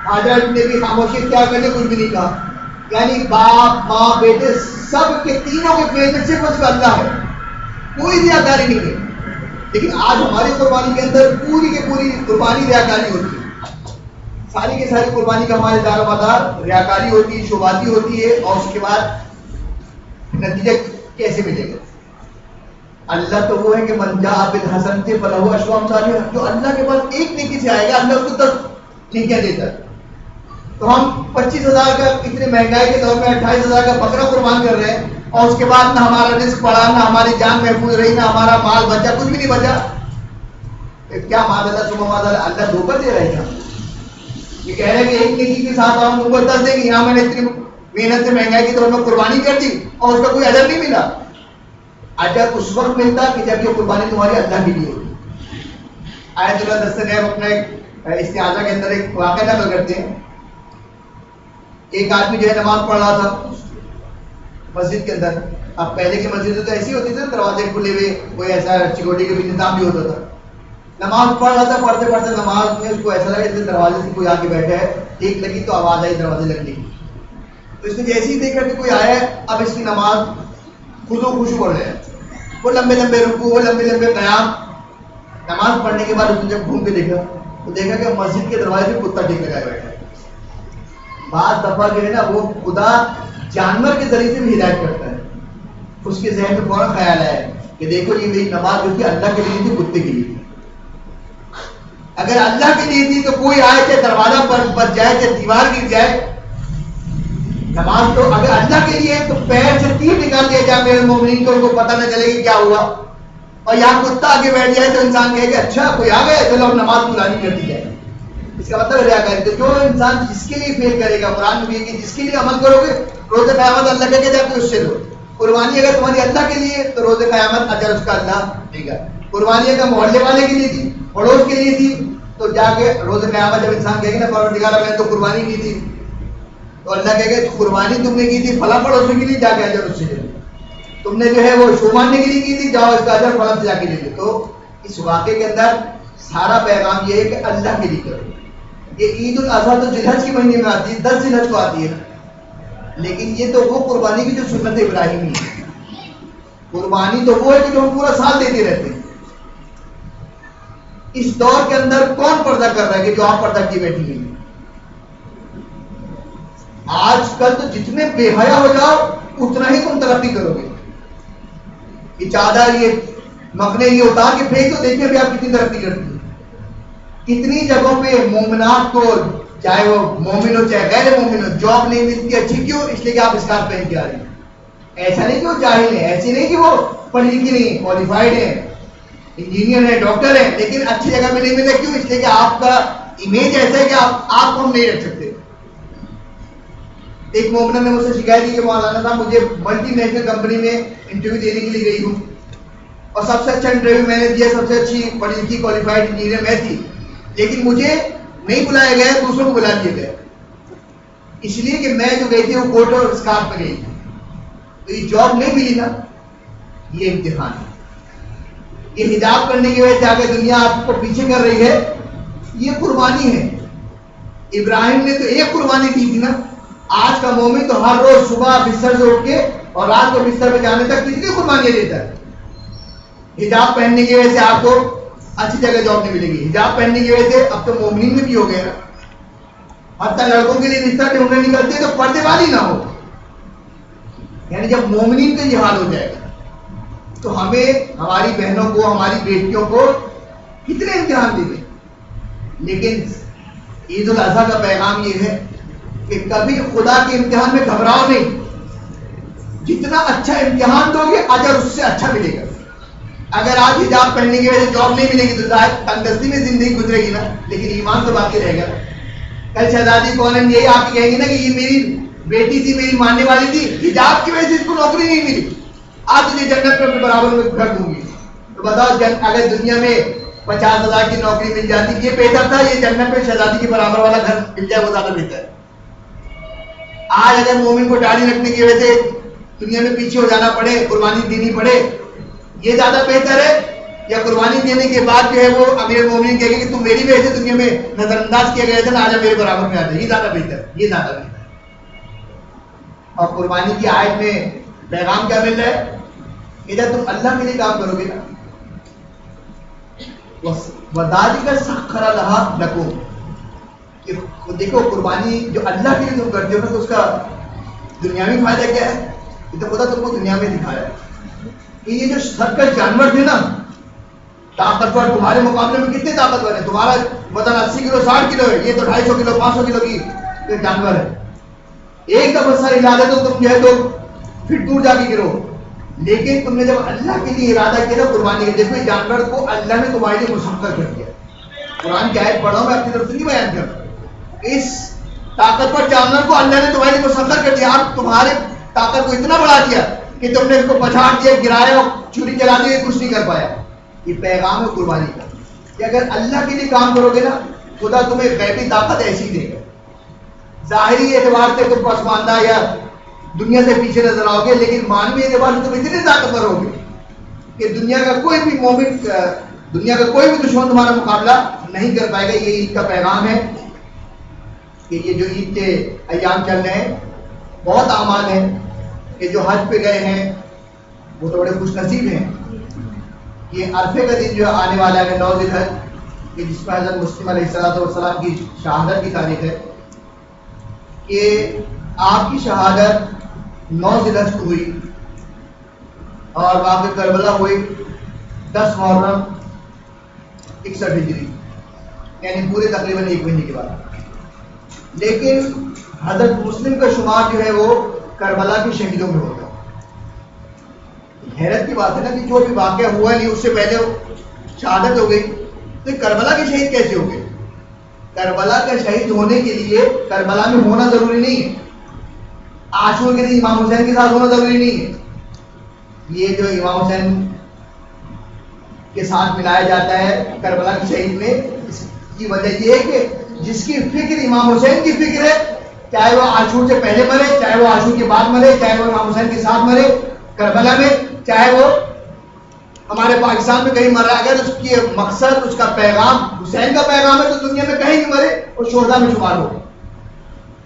حاجرہ نے بھی خاموشی اختیار کر کے کچھ بھی نہیں کہا. یعنی باپ ماں بیٹے سب کے تینوں کے پیٹ میں صرف اور صرف اللہ ہے، کوئی ریاکاری نہیں ہے. لیکن آج ہماری قربانی کے اندر پوری کی پوری قربانی ریاکاری ہوتی ہے. ساری کی ساری قربانی کا ہمارے دار و مدار ریاکاری ہوتی ہے، شعباتی ہوتی ہے. اور اس کے بعد نتیجہ کیسے ملے گا؟ اللہ تو وہ ہے کہ من جاء بالحسنۃ فلہ عشر امثالها، جو اللہ کے پاس ایک نیکی سے آئے گا اللہ اس کو 10 نیکیاں دیتا ہے. تو ہم 25,000 کا اتنے مہنگائی کے دور میں 28,000 کا بکرا قربان کر رہے ہیں اور اس کے بعد نہ ہمارا رزق بڑھا، نہ ہماری جان محفوظ رہی، نہ ہمارا مال بچا، کچھ بھی نہیں بچا. کیا معذ اللہ دھوکہ دے رہے ہیں؟ یہ کہہ رہے ہیں کہ ایک نیکی کے ساتھ ہم ان کو 10 دیں گے. یہاں میں نے اتنی محنت سے مہنگائی کی دور میں قربانی کر دی اور اس کا کوئی اجر نہیں ملا. اجر اس وقت ملتا کہ جب یہ قربانی تمہاری اللہ کے لیے ہوگی. آیت اللہ دست نیب اپنا ایک استعاذہ کے اندر ایک واقعہ نقل کرتے ہیں. ایک آدمی جو ہے نماز پڑھ رہا تھا مسجد کے اندر. اب پہلے کی مسجد تو ایسی ہوتی تھی، دروازے کھلے ہوئے، کوئی ایسا سیکورٹی کا بھی انتظام بھی ہوتا تھا. نماز پڑھ رہا تھا، پڑھتے پڑھتے نماز میں اس کو ایسا لگا جیسے دروازے سے کوئی آگے بیٹھا ہے. ٹھیک لگی تو آواز آئی دروازے لگنے کی. تو اس نے جیسے ہی دیکھا کہ کوئی آیا ہے، اب اس کی نماز خود و خوشو پڑھ رہے ہیں. وہ لمبے لمبے رکوع، وہ لمبے لمبے قیام. نماز پڑھنے کے بعد اس نے جب گھوم کے دیکھا تو دیکھا کہ مسجد کے دروازے پہ کتا ٹھیک لگائے بیٹھا ہے. بعض دفعہ جو ہے نا وہ خدا جانور کے ذریعے سے بھی ہدایت کرتا ہے. اس کے ذہن میں فوراً خیال آیا کہ دیکھو یہ میری نماز جو تھی اللہ کے لیے تھی، کتے کے لیے تھی. اگر اللہ کے لیے تھی تو کوئی آئے چاہے دروازہ پر بچ جائے چاہے دیوار گر جائے نماز تو اگر اللہ کے لیے تو پیر سے تیر نکال دیا جائے میرے مومنین کو، ان کو پتہ نہ چلے کہ کیا ہوا، اور یہاں کتا آگے بیٹھ جائے تو انسان کہے کہ اچھا کوئی آ گئے چلو نماز پرانی کر دی جائے. اس کا مطلب ریا کاری. تو جو انسان جس کے لیے فیل کرے گا، قرآن میں کہ جس کے لیے عمل کرو گے روز قیامت اللہ کہے کہ جا کے اس سے لو. قربانی اگر تمہاری اللہ کے لیے تو روز قیامت اجر اس کا اللہ دے گا. قربانی اگر محلے والے کے لیے تھی، پڑوس کے لیے تھی، تو جا کے روز قیامت جب انسان کہے گا نا پروردگار میں نے تو قربانی کی تھی، تو اللہ کہے گا قربانی تم نے کی تھی فلاں پڑوسی کے لیے، جا کے اجر اس سے لے لو. تم نے جو ہے وہ شو ماننے کے لیے کی تھی، جاؤ اس کا اجر فلاں سے جا کے لے لو. تو اس واقعے کے اندر سارا پیغام یہ ہے کہ اللہ کے لیے کرو. یہ عید الاضحیٰ تو ذی الحج کے مہینے میں آتی ہے، 10 ذی الحج کو آتی ہے، لیکن یہ تو وہ قربانی کی جو سنت ابراہیمی ہے. قربانی تو وہ ہے کہ جو ہم پورا سال دیتے رہتے ہیں. اس دور کے اندر کون پردہ کر رہا ہے کہ جو آپ پردہ کیے بیٹھی ہوئی ہیں؟ آج کل تو جتنے بے حیا ہو جاؤ اتنا ہی تم ترقی کرو گے. یہ چادر یہ مکھنے یہ اتار کے پھینک تو دیکھیں ابھی آپ کتنی ترقی کرتی ہیں. کتنی جگہوں پہ مومنات کو چاہے وہ مومن ہو چاہے غیر مومن ہو جاب نہیں ملتی. اچھی کیوں؟ اس لیے کہ آپ اسکارف پہن کے آ رہے ہیں. ایسا نہیں کہ وہ جاہل ہیں، ایسے نہیں کہ وہ پڑھی لکھی نہیں، کوالیفائڈ ہیں، انجینئر ہیں، ڈاکٹر ہیں، لیکن اچھی جگہ میں نہیں ملے. کیوں؟ اس لیے کہ آپ کا امیج ایسا ہے کہ آپ کو ہم نہیں رکھ سکتے. ایک مومنہ نے مجھ سے شکایت کی کہ مولانا صاحب مجھے ملٹی نیشنل کمپنی میں انٹرویو دینے کے لیے گئی ہوں اور سب سے اچھا انٹرویو میں نے دیا، سب سے اچھی پڑھی لکھی کوالیفائڈ انجینئر میں تھی، لیکن مجھے نہیں بلایا گیا، دوسروں کو بلا دیا گیا. اس لیے کہ میں جو گئی تھی وہ کوٹ اور اسکارف میں گئی تھی. تو یہ جاب نہیں ملی نا، یہ امتحان ہے. یہ حجاب کرنے کی وجہ سے آگے دنیا آپ کو پیچھے کر رہی ہے، یہ قربانی ہے. ابراہیم نے تو ایک قربانی دی تھی نا. آج کا مومن تو ہر روز صبح بستر سے اٹھ کے اور رات کو بستر پہ جانے تک کتنی قربانیاں دیتا ہے. حجاب پہننے کی وجہ سے آپ کو اچھی جگہ جاب نہیں ملے گی. حجاب پہننے کی وجہ سے اب تو مومنین میں بھی ہو گئے نا. حتیٰ لڑکوں کے لیے رشتہ ڈھونڈنے نکلتے تو پردے والی نہ ہو. یعنی جب مومنین کا یہ حال ہو جائے گا تو ہمیں ہماری بہنوں کو ہماری بیٹیوں کو کتنے امتحان دے دیں. لیکن عید الاضحیٰ کا پیغام یہ ہے کہ کبھی خدا کے امتحان میں گھبراؤ نہیں. جتنا اچھا امتحان دو گے اجر اس سے اچھا ملے گا. اگر آج حجاب پہننے کی وجہ سے جاب نہیں ملے گی تو ظاہر تنگدستی میں زندگی گزرے گی نا، لیکن ایمان تو باقی رہے گا. کل شہزادی کالم یہی آپ کی کہیں گی نا کہ یہ میری بیٹی تھی، میری ماننے والی تھی، حجاب کی وجہ سے اس کو نوکری نہیں ملی، آج تجھے جنت پر برابر میں گھر دوں گی. تو بتاؤ اگر دنیا میں 50,000 کی نوکری مل جاتی یہ بہتر تھا، یہ جنت میں شہزادی کے برابر والا گھر مل جائے وہ زیادہ بہتر ہے. آج اگر مومن کو داڑھی رکھنے کی وجہ سے دنیا میں پیچھے ہو جانا پڑے، قربانی دینی پڑے، یہ زیادہ بہتر ہے یا قربانی دینے کے بعد جو ہے وہ امیر مومن کہے گا کہ تم میری وجہ سے دنیا میں نظر انداز کیا گیا تھا نا، آجا میرے برابر میں آ جائے. یہ زیادہ بہتر ہے، یہ زیادہ بہتر ہے. اور قربانی کی آیت میں پیغام کیا مل رہا ہے کہ جب تم اللہ کے لیے کام کرو گے نا، وَذَلِكَ سَخَّرَ لَهَا لَكُمْ، کہ دیکھو قربانی جو اللہ کے لیے تم کرتے ہو نا تو اس کا دنیاوی فائدہ کیا ہے؟ یہ تو خدا تم کو دنیا میں دکھایا ہے کہ یہ جو سرکش جانور تھے نا طاقتور، تمہارے مقابلے میں کتنے طاقتور ہیں. تمہارا وزن 80 کلو 60 کلو ہے، یہ تو 250 کلو 500 کلو کی جانور ہے. ایک دفعہ سر ہلا دے تو تم جو ہے تو پھر دور جا کے گرو. لیکن تم نے جب اللہ کے لیے ارادہ کیا نا قربانی کے، دیکھو جانور کو اللہ نے تمہارے لیے مسخر کر دیا. قرآن کی آیت پڑھا میں اپنی طرف سے نہیں بیان کرتا. اس طاقتور جانور کو اللہ نے تمہارے لیے مسخر کر دیا. آپ تمہارے طاقت کو اتنا بڑھا دیا کہ تم نے اس کو پچھاڑ دیا، گرایا اور چھری چلا دی، کچھ نہیں کر پایا. یہ پیغام ہے قربانی کا کہ اگر اللہ کے لیے کام کرو گے نا خدا تمہیں غیبی طاقت ایسی دے گا. ظاہری اعتبار سے تم پسماندہ یا دنیا سے پیچھے نظر آؤ گے، لیکن مانوی اعتبار سے تم اتنے طاقتور ہو گے کہ دنیا کا کوئی بھی مومن، دنیا کا کوئی بھی دشمن تمہارا مقابلہ نہیں کر پائے گا. یہ عید کا پیغام ہے کہ یہ جو عید کے ایام چل رہے ہیں بہت اعمال ہیں کہ جو حج پہ گئے ہیں وہ تو بڑے خوش نصیب ہیں. یہ عرفے کا دن جو آنے والا ہے 9 ذی الحج، کہ جس میں حضرت مسلم علیہ السلام کی شہادت کی تاریخ ہے، کہ آپ کی شہادت 9 ذی الحج کو ہوئی اور واقع کربلا ہوئی 10 محرم 61 ہجری، یعنی پورے تقریباً 1 مہینے کے بعد. لیکن حضرت مسلم کا شمار جو ہے وہ کربلا کے شہیدوں میں ہوتا ہے. حیرت کی بات ہے نا کہ جو بھی واقعہ ہوا نہیں اس سے پہلے شہادت ہو گئی, تو کربلا کے شہید کیسے ہو گئے؟ کربلا کا شہید ہونے کے لیے کربلا میں ہونا ضروری نہیں ہے. عاشور کے دن امام حسین کے ساتھ ہونا ضروری نہیں ہے. یہ جو امام حسین کے ساتھ ملایا جاتا ہے کربلا کے شہید میں, اس کی وجہ یہ ہے کہ جس کی فکر امام حسین کی فکر ہے, چاہے وہ عاشور سے پہلے مرے, چاہے وہ عاشور کے بعد مرے, چاہے وہ امام حسین کے ساتھ مرے کربلا میں, چاہے وہ ہمارے پاکستان میں کہیں مرا, اگر اس کی مقصد, اس کا پیغام حسین کا پیغام ہے تو دنیا میں کہیں بھی مرے اور شہداء میں شمار ہو.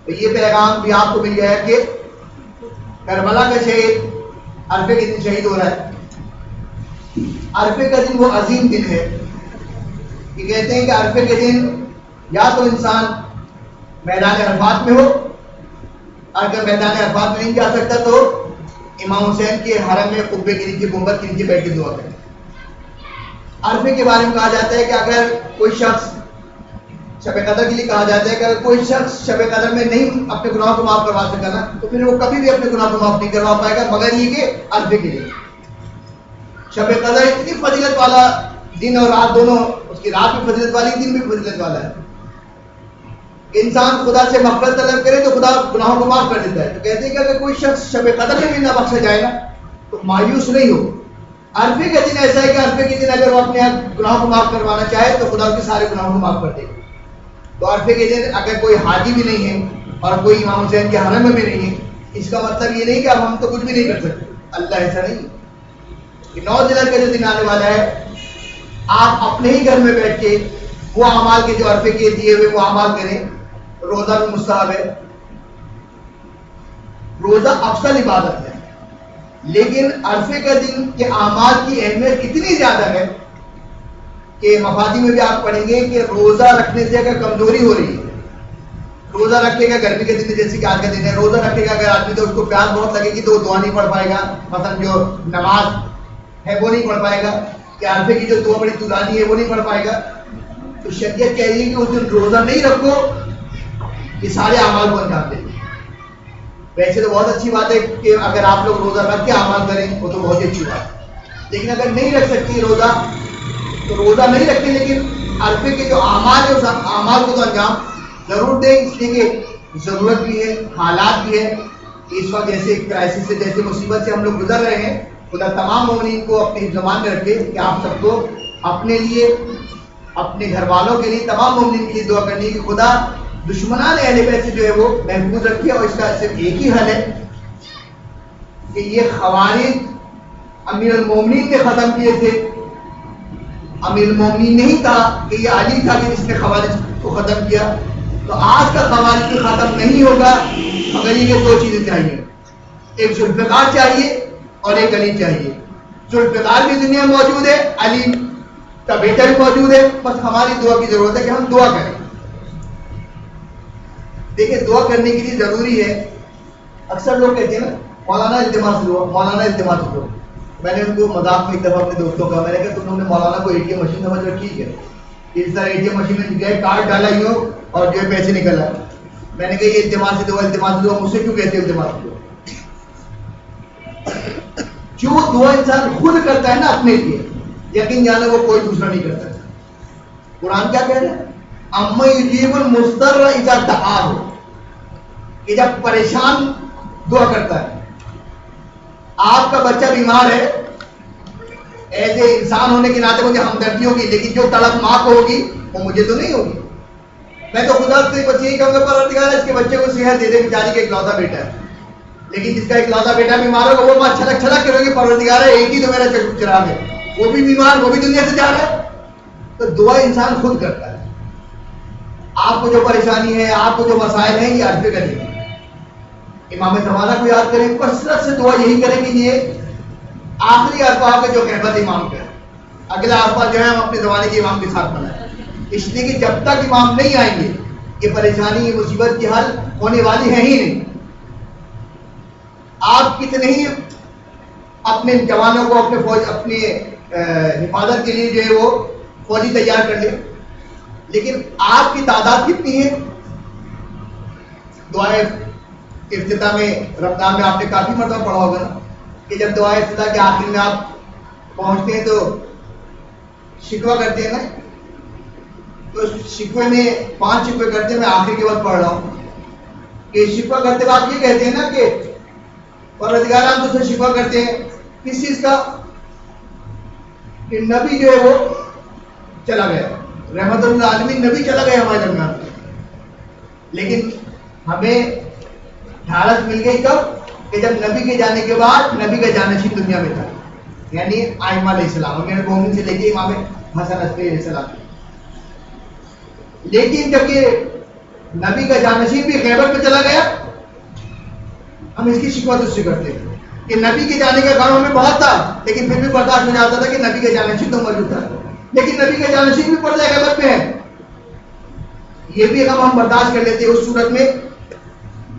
تو یہ پیغام بھی آپ کو مل گیا ہے کہ کربلا کا شہید عرفے کے دن شہید ہو رہا ہے. عرفے کا دن وہ عظیم دن ہے کہ کہتے ہیں کہ عرفے کے دن یا تو انسان میدان عرفات میں ہو, اگر میدان عرفات میں نہیں جا سکتا تو امام حسین کے حرم میں قبے کے نیچے, گنبد کے نیچے بیٹھ کے دعا کرے. عرفے کے بارے میں کہا جاتا ہے کہ اگر کوئی شخص, شب قدر کے لیے کہا جاتا ہے کہ اگر کوئی شخص شب قدر میں نہیں اپنے گناہوں کو معاف کروا سکا نا, تو پھر وہ کبھی بھی اپنے گناہ کو معاف نہیں کروا پائے گا مگر یہ کہ عرفے کے لیے. شب قدر اتنی فضیلت والا دن اور رات دونوں, اس کی رات بھی فضیلت والی, دن بھی فضیلت والا ہے. انسان خدا سے مغفرت طلب کرے تو خدا گناہوں کو معاف کر دیتا ہے. تو کہتے ہیں کہ اگر کوئی شخص شب قدر میں بھی نہ بخشا جائے گا تو مایوس نہیں ہو. عرفے کا دن ایسا ہے کہ عرفے کے دن اگر وہ اپنے گناہوں کو معاف کروانا چاہے تو خدا اس کے سارے گناہوں کو معاف کر دے گا. تو عرفے کے دن اگر کوئی حاجی بھی نہیں ہے اور کوئی امام حسین کے حرم میں بھی نہیں ہے, اس کا مطلب یہ نہیں کہ اب ہم تو کچھ بھی نہیں کر سکتے. اللہ ایسا نہیں. 9 ذی الحجہ کا جو دن آنے والا ہے, آپ اپنے ہی گھر میں بیٹھ کے وہ اعمال کے جو عرفے کے دیے ہوئے وہ اعمال کریں. روزہ بھی مستحب ہے, روزہ افضل عبادت ہے, لیکن عرفے کا دن کے اعمال کی اہمیت اتنی زیادہ ہے کہ مفادی میں بھی آپ پڑھیں گے کہ روزہ رکھنے سے اگر کمزوری ہو رہی ہے, روزہ رکھے گا گرمی کے دن جیسے کہ آج کا دن ہے, روزہ رکھے گا اگر آدمی تو اس کو پیاس بہت لگے گی تو وہ دعا نہیں پڑھ پائے گا, مثلا جو نماز ہے وہ نہیں پڑھ پائے گا, کہ عرفے کی جو دعا بڑی طولانی ہے وہ نہیں پڑھ پائے گا. تو شریعت کہہ رہی ہے کہ اس دن روزہ نہیں رکھو, یہ سارے اعمال کو انجام دیں. ویسے تو بہت اچھی بات ہے کہ اگر آپ لوگ روزہ رکھ کے اعمال کریں وہ تو بہت ہی اچھی بات ہے, لیکن اگر نہیں رکھ سکتی روزہ تو روزہ نہیں رکھیں, لیکن عرفے کے جو اعمال ہے اس اعمال کو تو انجام ضرور دیں. اس لیے کہ ضرورت بھی ہے, حالات بھی ہے. اس وقت جیسے کرائسس سے, جیسے مصیبت سے ہم لوگ گزر رہے ہیں, خدا تمام مومنین کو اپنی زبان میں رکھے کہ آپ سب کو اپنے لیے, اپنے گھر والوں کے لیے, تمام مومنین کے لیے دعا کرنی ہے کہ خدا دشمنان اہل بیت سے جو ہے وہ محفوظ رکھے. اور اس کا صرف ایک ہی حل ہے کہ یہ خوارج امیر المومنین نے ختم کیے تھے. امیر المومنین نہیں تھا کہ یہ علی تھا کہ جس نے خوارج کو ختم کیا. تو آج کا خوارج بھی ختم نہیں ہوگا مگر یہ 2 چیزیں چاہیے, ایک ذوالفقار چاہیے اور ایک علی چاہیے. ذوالفقار بھی دنیا میں موجود ہے, علی کا بیٹا بھی موجود ہے, بس ہماری دعا کی ضرورت ہے کہ ہم دعا کریں. دیکھیں دعا کرنے کے لیے ضروری ہے, اکثر لوگ کہتے ہیں نا مولانا التماس دعا, مولانا التماس دعا. میں نے ان کو مذاق میں ایک دفعہ اپنے دوستوں کا, میں نے کہا تم لوگوں نے مولانا کو ATM مشین سمجھ رکھی ہے, اس طرح ATM مشین میں گئے کارڈ ڈالا ہی ہو اور جو ہے پیسے نکل آئے. میں نے کہا یہ التماس دعا, التماس دعا مجھ سے کیوں کہتے ہیں التماس دعا؟ جو دعا انسان خود کرتا ہے نا اپنے لیے, یقین جانا وہ کوئی دوسرا نہیں کرتا. قرآن کیا کہہ رہا ہے, اما یجیب المضطر اذا دعاہ, کہ جب پریشان دعا کرتا ہے. آپ کا بچہ بیمار ہے, ایسے انسان ہونے کے ناطے مجھے ہمدردی ہوگی, لیکن جو تڑپ ماں کو ہوگی وہ مجھے تو نہیں ہوگی. میں تو خدا سے بس یہی کہوں گا پروردگار اس کے بچے کو صحت دے دے, بیچاری کا اکلوتا بیٹا ہے, لیکن جس کا اکلوتا بیٹا بیمار ہوگا وہ ماں چھلک چھلک کرے گی پروردگار ایک ہی تو میرا چراغ ہے, وہ بھی بیمار, وہ بھی دنیا سے جا رہا ہے. تو دعا انسان خود کرتا ہے. آپ کو جو پریشانی ہے, آپ کو جو مسائل ہیں, یہ عرفے کا دن ہے. امام زمانہ کو یاد کریں, کثرت سے دعا یہی کریں کہ یہ آخری عرفہ کا جو قحبت امام کا ہے, اگلا عرفہ جو ہے ہم اپنے زمانے کے امام کے ساتھ منائیں. اس لیے کہ جب تک امام نہیں آئیں گے یہ پریشانی, یہ مصیبت کی حل ہونے والی ہے ہی نہیں. آپ کتنے ہی اپنے جوانوں کو اپنے فوج, اپنے حفاظت کے لیے جو ہے وہ فوجی تیار کر لیں, لیکن آپ کی تعداد کتنی ہے؟ دعائیں افتتاح میں رمضان میں آپ نے کافی مرتبہ پڑھا ہوگا نا کہ جب دعائیں افتتاح کے آخر میں آپ پہنچتے ہیں تو شکوہ کرتے ہیں نا. تو شکوے میں 5 شکوے کرتے ہیں. میں آخر کے وقت پڑھ رہا ہوں کہ شکوہ کرتے ہوئے آپ یہ کہتے ہیں نا کہ پروردگار ہم تو سے شکوہ کرتے ہیں کس چیز کا کہ نبی جو ہے وہ چلا گیا, رحمت اللہ عالمین نبی چلا گیا ہمارے درمیان, لیکن ہمیں ڈھارس مل گئی کب کہ جب نبی کے جانے کے بعد نبی کا جانشین دنیا میں تھا, یعنی آئمہ علیہ السلام امیر المومنین سے لے کے امام حسن عسکری علیہ السلام. لیکن جب یہ نبی کا جانشین بھی خیبر میں چلا گیا, ہم اس کی شکوہ تجھ سے کرتے ہیں کہ نبی کے جانے کا غم ہمیں بہت تھا, لیکن پھر بھی برداشت ہو جاتا تھا کہ نبی کا جانشین تو موجود تھا, لیکن نبی کا جانشین بھی پردہ غیبت میں ہے. یہ بھی غم ہم برداشت کر لیتے ہیں اس صورت میں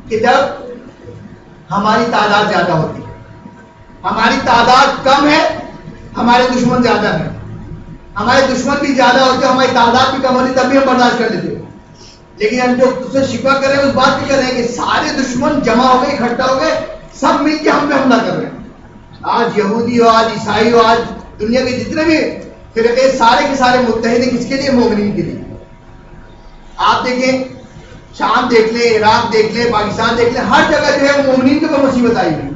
کہ جب ہماری تعداد زیادہ ہوتی ہے. ہماری تعداد کم ہے, ہمارے دشمن زیادہ ہیں. ہمارے دشمن بھی زیادہ ہوتے, ہماری تعداد بھی کم ہوتی, تب بھی ہم برداشت کر لیتے. لیکن ہم جو اس سے شکوہ کر رہے ہیں اس بات پہ کر رہے ہیں کہ سارے دشمن جمع ہو گئے, اکٹھا ہو گئے, سب مل کے ہم پہ حملہ کر رہے ہیں. آج یہودی ہو, آج عیسائی ہو, آج دنیا کے جتنے بھی فرقے سارے کے سارے متحد ہیں. کس کے لیے؟ مومنین کے لیے. آپ دیکھیں شام دیکھ لیں, عراق دیکھ لیں, پاکستان دیکھ لیں, ہر جگہ جو ہے وہ مومنین کے اوپر مصیبت آئی ہوئی.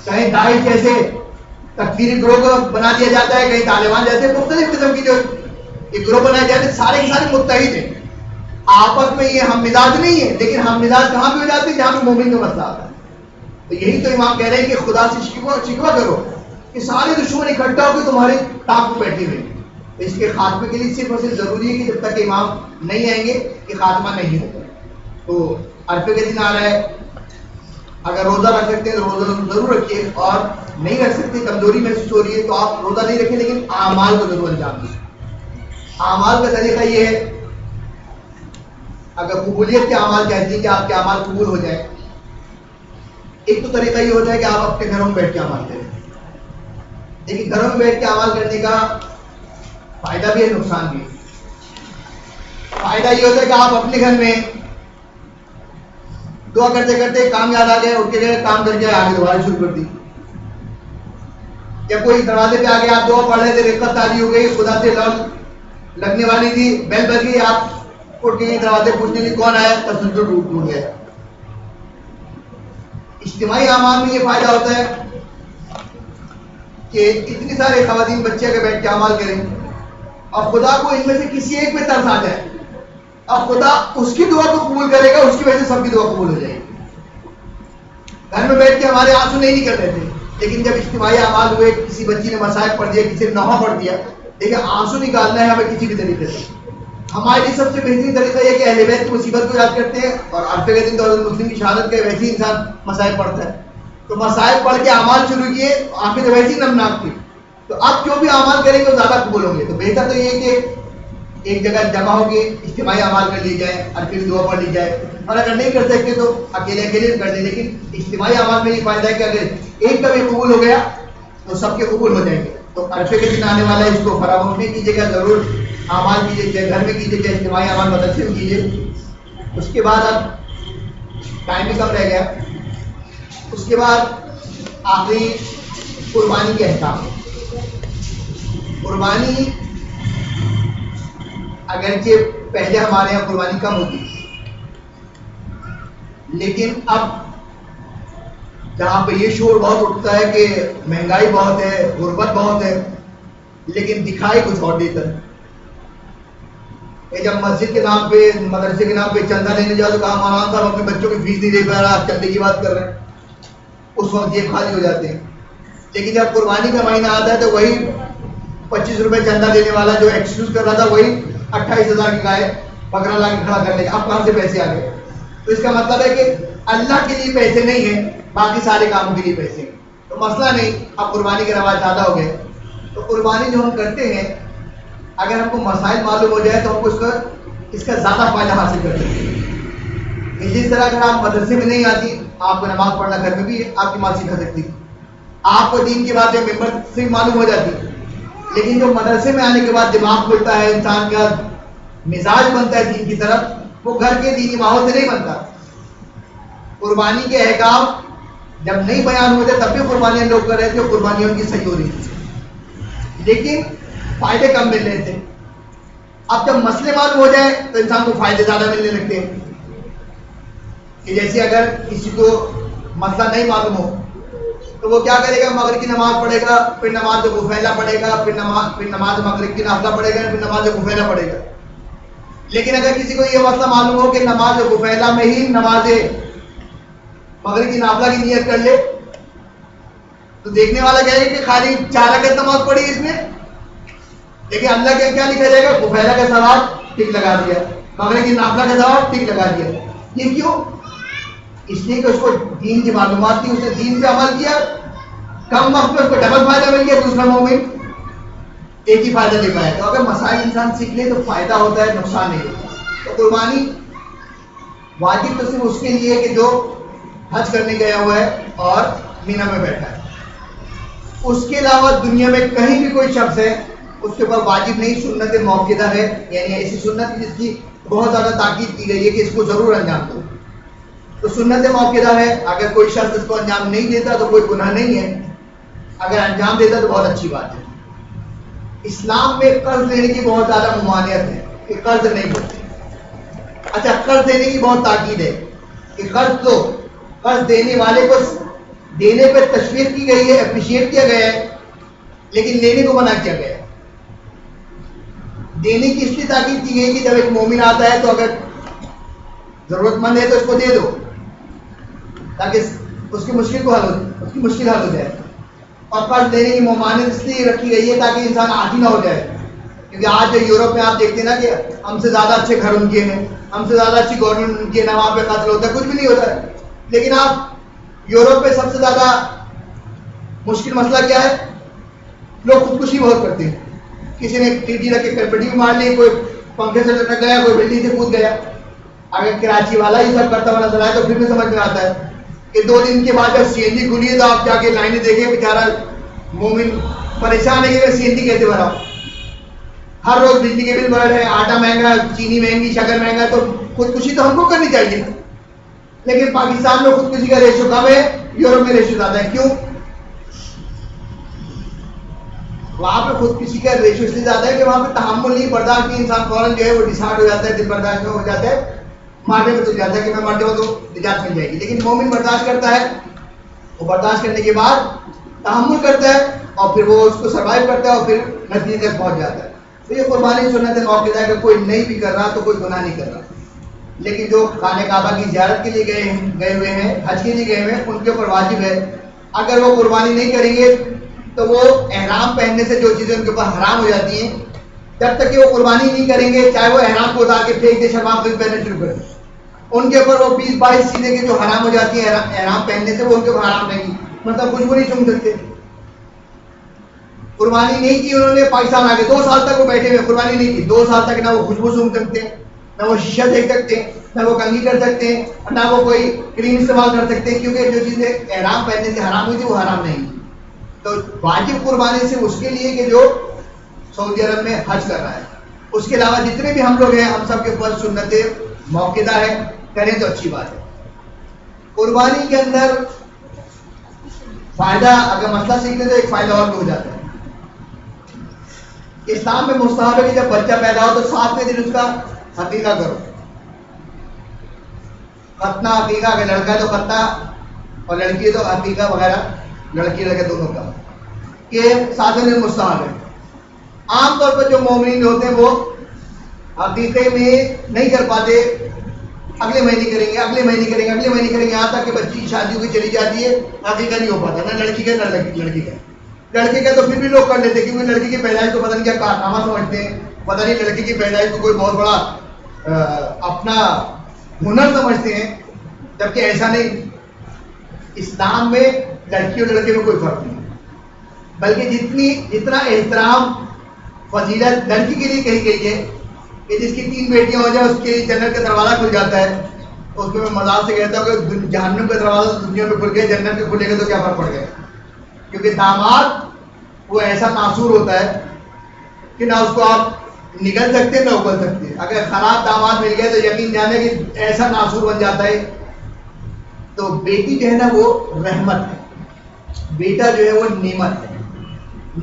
کہیں داعش جیسے تکفیری گروہ کو بنا دیا جاتا ہے, کہیں طالبان جیسے مختلف قسم کی جو گروہ بنائے جاتے ہیں, سارے کے سارے متحد ہیں. آپس میں یہ ہم مزاج نہیں ہے, لیکن ہم مزاج کہاں پہ ہو جاتے ہیں؟ جہاں پہ مومن کا مسئلہ آتا ہے. تو یہی تو امام کہہ رہے ہیں کہ خدا سے شکوہ کرو کہ سارے دشمن اکٹھا ہو کے تمہارے ٹاپ پہ بیٹھے ہوئے. اس کے خاتمے کے لیے صرف اور صرف ضروری ہے کہ جب تک امام نہیں آئیں گے یہ خاتمہ نہیں ہوگا. تو عرفے کے دن آ رہا ہے, اگر روزہ رکھ سکتے ہیں تو روزہ ضرور رکھیے, اور نہیں رکھ سکتے, کمزوری محسوس ہو رہی ہے تو آپ روزہ نہیں رکھیں, لیکن اعمال کو ضرور انجام دیں. اعمال کا طریقہ یہ ہے, اگر قبولیت کے اعمال کہتے ہیں کہ آپ کے اعمال قبول ہو جائیں, ایک تو طریقہ یہ ہوتا ہے کہ آپ اپنے گھروں میں بیٹھ کے اعمال کریں. لیکن گھروں میں بیٹھ کے اعمال کرنے کا فائدہ بھی ہے, نقصان بھی ہے. فائدہ یہ ہوتا ہے کہ آپ اپنے گھر میں دعا کرتے کرتے کام یاد آ گئے, اٹھ کے گئے, کام کر کے آگے دوبارہ شروع کر دی. یا کوئی دروازے پہ آ گئے, آپ دعا پڑھ رہے تھے, رفقت تازی ہو گئی, خدا سے لگنے والی تھی, بیل بج گئی, آپ اٹھ کے دروازے پوچھنے کی کون آیا, تسلسل ٹوٹ گیا. اجتماعی اعمال میں یہ فائدہ ہوتا ہے کہ اتنی سارے خواتین بچے اگر بیٹھ کے اعمال کریں اور خدا کو ان میں سے کسی ایک پہ ترس آ جائے, اب خدا اس کی دعا کو قبول کرے گا, اس کی وجہ سے سب کی دعا قبول ہو جائے گی. گھر میں بیٹھ کے ہمارے آنسو نہیں نکل رہے تھے, لیکن جب اجتماعی اعمال ہوئے, کسی بچی نے مصائب پڑھ دیا, کسی نے نوحہ پڑھ دیا, دیکھیں آنسو نکالنا ہے ہمیں کسی بھی طریقے سے. ہمارے لیے سب سے بہترین طریقہ یہ کہ اہل بیت کی مصیبت کو یاد کرتے ہیں, اور عرفے کے دن تو حضرت مسلم کی شہادت کے ویسے ہی انسان مصائب پڑھتا ہے. تو مصائب پڑھ کے اعمال شروع کیے, آنکھیں تو ویسے ہی نمناک تھی, تو اب جو بھی اعمال کریں گے وہ زیادہ قبول ہوں گے. تو بہتر تو یہ ہے کہ ایک جگہ جمع ہو کے اجتماعی اعمال کر لی جائے, عرفے کی دعا پڑھ لی جائے, اور اگر نہیں کر سکتے تو اکیلے اکیلے کر لیں. لیکن اجتماعی اعمال میں یہ فائدہ ہے کہ اگر ایک کا بھی قبول ہو گیا تو سب کے قبول ہو جائیں گے. تو عرفے کے دن آنے والا ہے, اس کو فراموش نہیں کیجیے گا, ضرور اعمال کیجیے, چاہے گھر میں کیجیے چاہے اجتماعی اعمال مدرسے میں کیجیے. اس کے بعد اب ٹائم بھی کم رہ گیا. اس کے بعد آخری قربانی کے احکام. قربانی اگرچہ پہلے ہمارے یہاں قربانی کم ہوتی, لیکن اب جہاں پہ یہ شور بہت اٹھتا ہے کہ مہنگائی بہت ہے, غربت بہت ہے, لیکن دکھائی کچھ اور دیتا ہے. جب مسجد کے نام پہ, مدرسے کے نام پہ چندہ لینے جاؤ تو کہا مولانا صاحب اپنے بچوں کی فیس نہیں دے پا رہا, آپ چندے کی بات کر رہے ہیں, اس وقت جیب خالی ہو جاتے ہیں. لیکن جب قربانی کا مہینہ آتا ہے تو وہی 25 روپے چندہ دینے والا جو ایکسکیوز کر رہا تھا, وہی 28,000 کی گائے بکرا لا کے کھڑا کر لے گا. اب کہاں سے پیسے آ گئے؟ تو اس کا مطلب ہے کہ اللہ کے لیے پیسے نہیں ہیں, باقی سارے کاموں کے لیے پیسے ہیں. تو مسئلہ نہیں, اب قربانی کے رواج زیادہ ہو گئے. تو قربانی جو ہم کرتے ہیں, اگر ہم کو مسائل معلوم ہو جائے تو ہم کو اس کا زیادہ فائدہ حاصل کر سکتے ہیں. جس طرح اگر آپ مدرسے میں نہیں آتی, آپ کو نماز پڑھنا گھر میں بھی آپ کی ماں سکھا سکتی, آپ کو دین کی باتیں ممبر سے معلوم ہو جاتی. لیکن جو مدرسے میں آنے کے بعد دماغ کھلتا ہے, انسان کا مزاج بنتا ہے دین کی طرف, وہ گھر کے دینی ماحول سے نہیں بنتا. قربانی کے احکام جب نہیں بیان ہوئے تھے تب بھی قربانیاں لوگ کر رہے تھے، قربانیوں کی صحیح ہو رہی تھی، لیکن فائدے کم مل رہے تھے۔ اب جب مسئلے معلوم ہو جائے تو انسان کو فائدے زیادہ ملنے لگتے ہیں، کہ جیسے اگر کسی کو مسئلہ نہیں معلوم ہو تو وہ کیا کرے گا، مغرب کی نماز پڑھے گا، پھر نماز غفیلہ پڑھے گا، پھر نماز مغرب کی نافلہ پڑھے گا، پھر نماز غفیلہ پڑھے گا۔ لیکن اگر کسی کو یہ مسئلہ معلوم ہو کہ نماز غفیلہ میں ہی نماز مغرب کی نافلہ کی نیت کر لے، تو دیکھنے والا کہے گا کہ خالی 4 رکعت نماز پڑھی اس میں، لیکن اللہ کے کیا لکھا جائے گا، غفیلہ کا ثواب ٹک لگا دیا، مغرب کی نافلہ کا ثواب ٹک لگا دیا۔ یہ کیوں؟ اس لیے کہ اس کو دین کی معلومات تھی، اس نے دین پہ عمل کیا، کم وقت میں اس کو ڈبل فائدہ مل گیا، دوسرا مومن ایک ہی فائدہ لے پائے گا۔ اگر مسائل انسان سیکھ لے تو فائدہ ہوتا ہے، نقصان نہیں ہوتا۔ تو قربانی واجب تو صرف اس کے لیے کہ جو حج کرنے گیا ہوا ہے اور مینا میں بیٹھا ہے، اس کے علاوہ دنیا میں کہیں بھی کوئی شخص ہے اس کے اوپر واجب نہیں، سنت موقدہ ہے، یعنی ایسی سنت جس کی بہت زیادہ تاکید کی گئی ہے کہ اس کو ضرور انجام دو، تو سنت موقدہ ہے۔ اگر کوئی شخص اس کو انجام نہیں دیتا تو کوئی گناہ نہیں ہے، اگر انجام دیتا تو بہت اچھی بات ہے۔ اسلام میں قرض لینے کی بہت زیادہ ممانعت ہے کہ قرض نہیں ہوتے۔ اچھا، قرض دینے کی بہت تاکید ہے کہ قرض دو، قرض دینے والے کو دینے پہ تشویق کی گئی ہے، اپریشیٹ کیا گیا ہے، لیکن لینے کو منع کیا گیا ہے۔ دینے کی اس لیے تاکید کی گئی کہ جب ایک مومن آتا ہے تو اگر ضرورت مند ہے تو اس کو دے دو، تاکہ اس کی مشکل کو حل ہو جائے۔ اور قرض لینے کی ممانعت اس لیے رکھی گئی ہے تاکہ انسان عاجز نہ ہو جائے، کیونکہ آج جو یورپ میں آپ دیکھتے ہیں نا کہ ہم سے زیادہ اچھے گھر ان کے ہیں، ہم سے زیادہ اچھی گورنمنٹ ان کی ہے نا، وہاں پہ قتل ہوتا ہے، کچھ بھی نہیں ہوتا ہے، لیکن آپ یورپ میں سب سے زیادہ مشکل مسئلہ کیا ہے؟ لوگ خودکشی بہت کرتے ہیں۔ کسی نے ٹیٹی رکھ کے کرپٹی بھی مار لی، کوئی پنکھے سے لٹک گیا، کوئی بلڈنگ سے کود گیا۔ اگر کراچی والا یہ سب کرتا ہوا نظر آئے تو پھر بھی سمجھ میں آتا ہے کہ 2 دن کے بعد جب سی این جی کھلی ہے تو آپ جا کے لائنیں دیکھیں، بیچارہ مومن پریشان ہے کہ میں سی این جی کیسے بھراؤں۔ ہر روز بجلی کے بل بڑھ رہے ہیں، آٹا مہنگا، چینی مہنگی، شکر مہنگا، تو خودکشی تو ہم کو کرنی چاہیے، لیکن پاکستان میں خودکشی کا ریشو کم ہے، یورپ میں ریشو زیادہ ہے۔ کیوں؟ وہاں پہ خودکشی کا ریشو اس لیے زیادہ ہے کہ وہاں پہ تحمل نہیں، برداشت نہیں، انسان فوراً جو ہے وہ ڈسہارٹ ہو جاتا ہے، دل برداشت ہو جاتا ہے، مارنے میں تو جاتا ہے کہ میں مر جاؤں تو نجات مل جائے گی۔ لیکن مومن برداشت کرتا ہے، وہ برداشت کرنے کے بعد تحمل کرتا ہے اور پھر وہ اس کو سروائیو کرتا ہے اور پھر نتیجے تک پہنچ جاتا ہے۔ تو یہ قربانی سنت موقع ہے کہ کوئی نہیں بھی کر رہا تو کوئی گناہ نہیں کر رہا، لیکن جو خانہ کعبہ کی زیارت کے لیے گئے ہوئے ہیں، حج کے لیے گئے ہوئے ہیں، ان کے اوپر واجب ہے۔ اگر وہ قربانی نہیں کریں گے تو وہ احرام پہننے سے جو چیزیں ان کے اوپر حرام ہو جاتی ہیں، جب تک کہ وہ قربانی نہیں کریں گے، چاہے وہ احرام کو اتار کے پھینک دے، شلوار قمیض پہننا شروع کر دیں، ان کے اوپر وہ 20-22 چیزیں کی جو حرام ہو جاتی ہیں احرام پہننے سے، وہ ان کے اوپر حرام نہیں، مطلب خوشبو نہیں سونگھ سکتے۔ قربانی نہیں کی انہوں نے، پاکستان آگے 2 سال تک وہ بیٹھے ہوئے، قربانی نہیں کی، 2 سال تک نہ وہ خوشبو سونگھ سکتے ہیں، نہ وہ شیشہ دیکھ سکتے ہیں، نہ وہ کنگھی کر سکتے ہیں، نہ وہ کوئی کریم استعمال کر سکتے ہیں، کیونکہ جو چیزیں احرام پہننے سے حرام ہوئی تھی وہ حرام نہیں۔ تو واجب قربانی صرف اس کے لیے کہ جو سعودی عرب میں حج کر رہا ہے، اس کے علاوہ جتنے بھی ہم لوگ ہیں ہم سب کے اوپر سنت موقدہ ہے، کریں تو اچھی بات ہے۔ قربانی کے اندر فائدہ، اگر مسئلہ سیکھ لیں تو ایک فائدہ اور بھی ہو جاتا ہے۔ اسلام میں مستحب ہے کہ جب بچہ پیدا ہو تو 7ویں دن اس کا عقیقہ کرو، ختنہ عقیقہ، اگر لڑکا ہے تو ختنہ اور لڑکی ہے تو عقیقہ وغیرہ، لڑکی لڑکے دونوں کا، کہ 7ویں دن مستحب ہے۔ عام طور پر جو مومنین ہوتے ہیں وہ عقیقے میں نہیں کر پاتے، اگلے مہینے کریں گے، اگلے مہینے کریں گے، اگلے مہینے کریں گے، یہاں تک کہ بچی کی شادی ہو کے چلی جاتی ہے، عقیقہ نہیں ہو پاتا، نہ لڑکی کا نہ لڑکی کا۔ لڑکے کا تو پھر بھی لوگ کر لیتے ہیں، کیونکہ لڑکی کی پیدائش کو پتہ نہیں کیا کارنامہ سمجھتے ہیں، پتہ نہیں لڑکی کی پیدائش کو کوئی بہت بڑا اپنا ہنر سمجھتے ہیں، جبکہ ایسا نہیں۔ اسلام میں لڑکی اور لڑکے میں کوئی فرق نہیں، بلکہ جتنا احترام فضیلت لڑکی کے لیے کہی گئی ہے کہ جس کی 3 بیٹیاں ہو جائیں اس کے لیے جنت کا دروازہ کھل جاتا ہے، اس کو میں مذاق سے کہتا ہوں کہ جہنم کا دروازہ دنیا میں کھل گیا، جنت کا کھلے گا تو کیا فرق پڑ گیا، کیونکہ داماد وہ ایسا ناصور ہوتا ہے کہ نہ اس کو آپ نگل سکتے ہیں نہ اگل سکتے ہیں۔ اگر خراب داماد مل گیا تو یقین جانے کہ ایسا ناصور بن جاتا ہے تو بیٹی جو ہے نا وہ رحمت ہے, بیٹا جو ہے وہ نعمت ہے.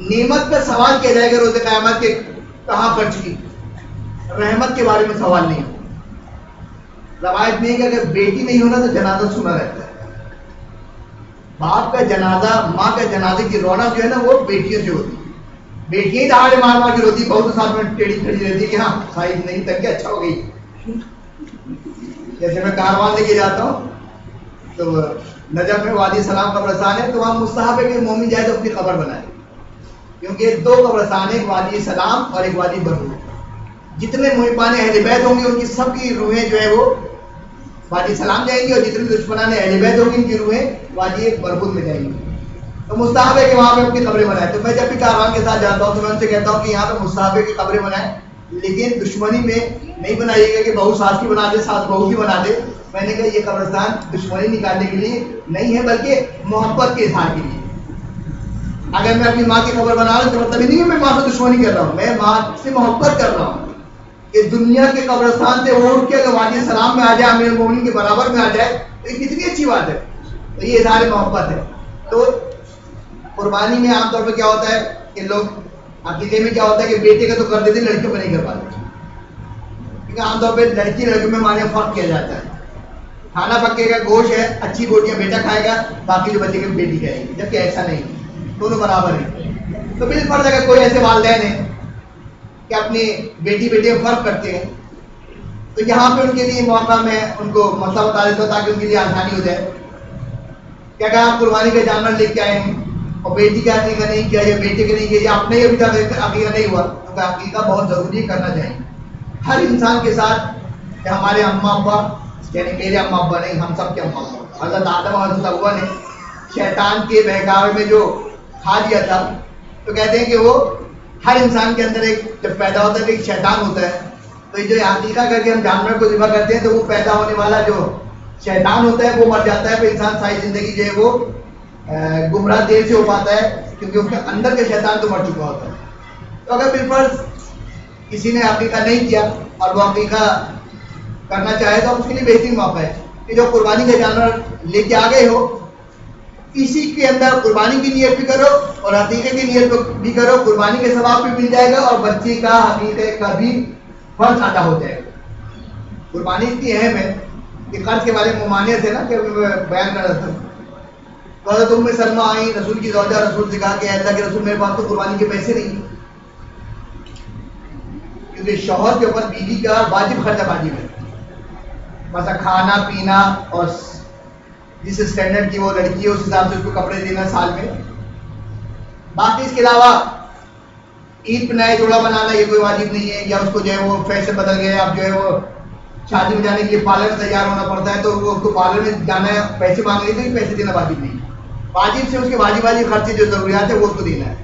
نعمت کا سوال کیا جائے گا روز قیامت کے کہاں خرچ کی, رحمت کے بارے میں سوال نہیں. روایت نہیں کہ اگر بیٹی نہیں ہونا تو جنازہ سنا رہتا ہے. باپ کا جنازہ, ماں کا جنازے کی رونق جو ہے نا وہ بیٹیوں سے ہوتی ہے. بیٹیاں ہی دہاڑے مار مار کے روتی, بہت ساتھ میں ٹیڑھی کھڑی رہتی ہے کہ ہاں سائز نہیں تک کے اچھا ہو گئی. جیسے میں کاروان لے کے جاتا ہوں تو نجف میں وادی سلام قبرستان ہے, تو وہاں مستحب ہے کہ مومن جائے تو اپنی قبر بنائے, کیونکہ 2 قبرستان ہیں, ایک وادی سلام اور ایک وادی برہوت. جتنے محبان اہل بیت ہوں گے ان کی سب کی روحیں جو ہے وہ وادی سلام جائیں گی, اور جتنے دشمنان اہل بیت ہوں گے ان کی روحیں وادی برہوت میں جائیں گی. تو مستحب ہے کہ وہاں پہ اپنی قبریں بنائیں. تو میں جب بھی کاروان کے ساتھ جاتا ہوں تو میں ان سے کہتا ہوں کہ یہاں پہ مستحب ہے کہ قبریں بنائیں, لیکن دشمنی میں نہیں بنائیے گا کہ بہو ساس کی بنا دے, ساس بہو کی بنا دے. میں نے کہا یہ قبرستان دشمنی نکالنے کے لیے نہیں ہے بلکہ محبت کے اظہار کے لیے. اگر میں اپنی ماں کی قبر بنا رہا ہوں تو مطلب نہیں ہے میں ماں سے دشمنی کر رہا ہوں, میں ماں سے محبت کر رہا ہوں کہ دنیا کے قبرستان سے اٹھ کے اگر وادی سلام میں آ جائے, امیر المومنین کے برابر میں آ جائے تو یہ کتنی اچھی بات ہے. تو یہ اظہار محبت ہے. تو قربانی میں عام طور پہ کیا ہوتا ہے کہ لوگ عقیدے میں کیا ہوتا ہے کہ بیٹے کا تو کر دیتے, لڑکیوں پہ نہیں کر پاتے, کیونکہ عام طور پہ لڑکی لڑکیوں میں مانے فرق کیا جاتا ہے. کھانا پکے گا, گوشت ہے, اچھی بوٹیاں بیٹا کھائے گا, باقی جو بچے گا بیٹی کھائے گی, جبکہ ایسا نہیں, دونوں برابر ہیں. تو بالفرض اگر کوئی ایسے والدین ہیں کہ اپنی بیٹی بیٹے میں فرق کرتے ہیں تو یہاں پہ ان کے لیے موقع میں ان کو مسئلہ بتا دیتا ہوں تاکہ ان کے لیے آسانی ہو جائے. کیا کہ آپ قربانی کا جانور لے کے آئے ہیں اور بیٹی کا عقیقہ نہیں کیا یا بیٹے کا نہیں کیا یا اپنے ابھی تک عقیقہ نہیں ہوا, تو عقیقہ بہت ضروری کرنا چاہیے. ہر انسان کے ساتھ کہ ہمارے اماں ابا, یعنی میرے اماں ابا نہیں, ہم سب کے اماں ابا, حضرت آدم اور حضرت حوا نے شیطان کے بہکاوے میں جو کھا دیا تھا, تو کہتے ہیں کہ وہ ہر انسان کے اندر ایک جب پیدا ہوتا ہے تو ایک شیطان ہوتا ہے. تو جو عقیقہ کر کے ہم جانور کو ذبح کرتے ہیں تو وہ پیدا ہونے والا جو شیطان ہوتا ہے وہ مر جاتا ہے, پھر انسان ساری زندگی جو ہے وہ گمراہ دیر سے ہو پاتا ہے, کیونکہ اس کے اندر کا شیطان تو مر چکا ہوتا ہے. تو اگر بالفرض کسی نے عقیقہ نہیں کیا اور وہ عقیقہ کرنا چاہے تو اس کے لیے بہترین موقع ہے کہ جو قربانی کا جانور لے کے آ گئے ہو اسی کے اندر قربانی کی نیت بھی کرو اور عقیقے کی نیت بھی کرو, قربانی کے ثواب بھی مل جائے گا اور بچے کا عقیقے کا بھی فرض ادا ہو جائے گا. قربانی اتنی اہم ہے کہ قرض کے بارے میں ممانعت ہے نا کہ میں بیان کر رہا تھا. تو حضرت ام سلمہ آئی رسول کی زوجہ, رسول سے کہا کہ اللہ کے رسول میرے پاس تو قربانی کے پیسے نہیں, کیونکہ شوہر کے اوپر بیوی کا واجب خرچہ واجب ہے, مثلا کھانا پینا اور جس اسٹینڈرڈ کی وہ لڑکی ہے اس حساب سے اس کو کپڑے دینا سال میں. باقی اس کے علاوہ عید پہ نیا جوڑا بنانا یہ کوئی واجب نہیں ہے, یا اس کو جو ہے وہ فیشن بدل گئے, اب جو ہے وہ شادی میں جانے کے لیے پارلر میں تیار ہونا پڑتا ہے تو وہ اس کو پارلر میں جانا ہے, پیسے مانگ لیتے ہیں, پیسے دینا واجب نہیں. واجب سے اس کے واجب خرچے جو ضروریات ہے وہ اس کو دینا ہے.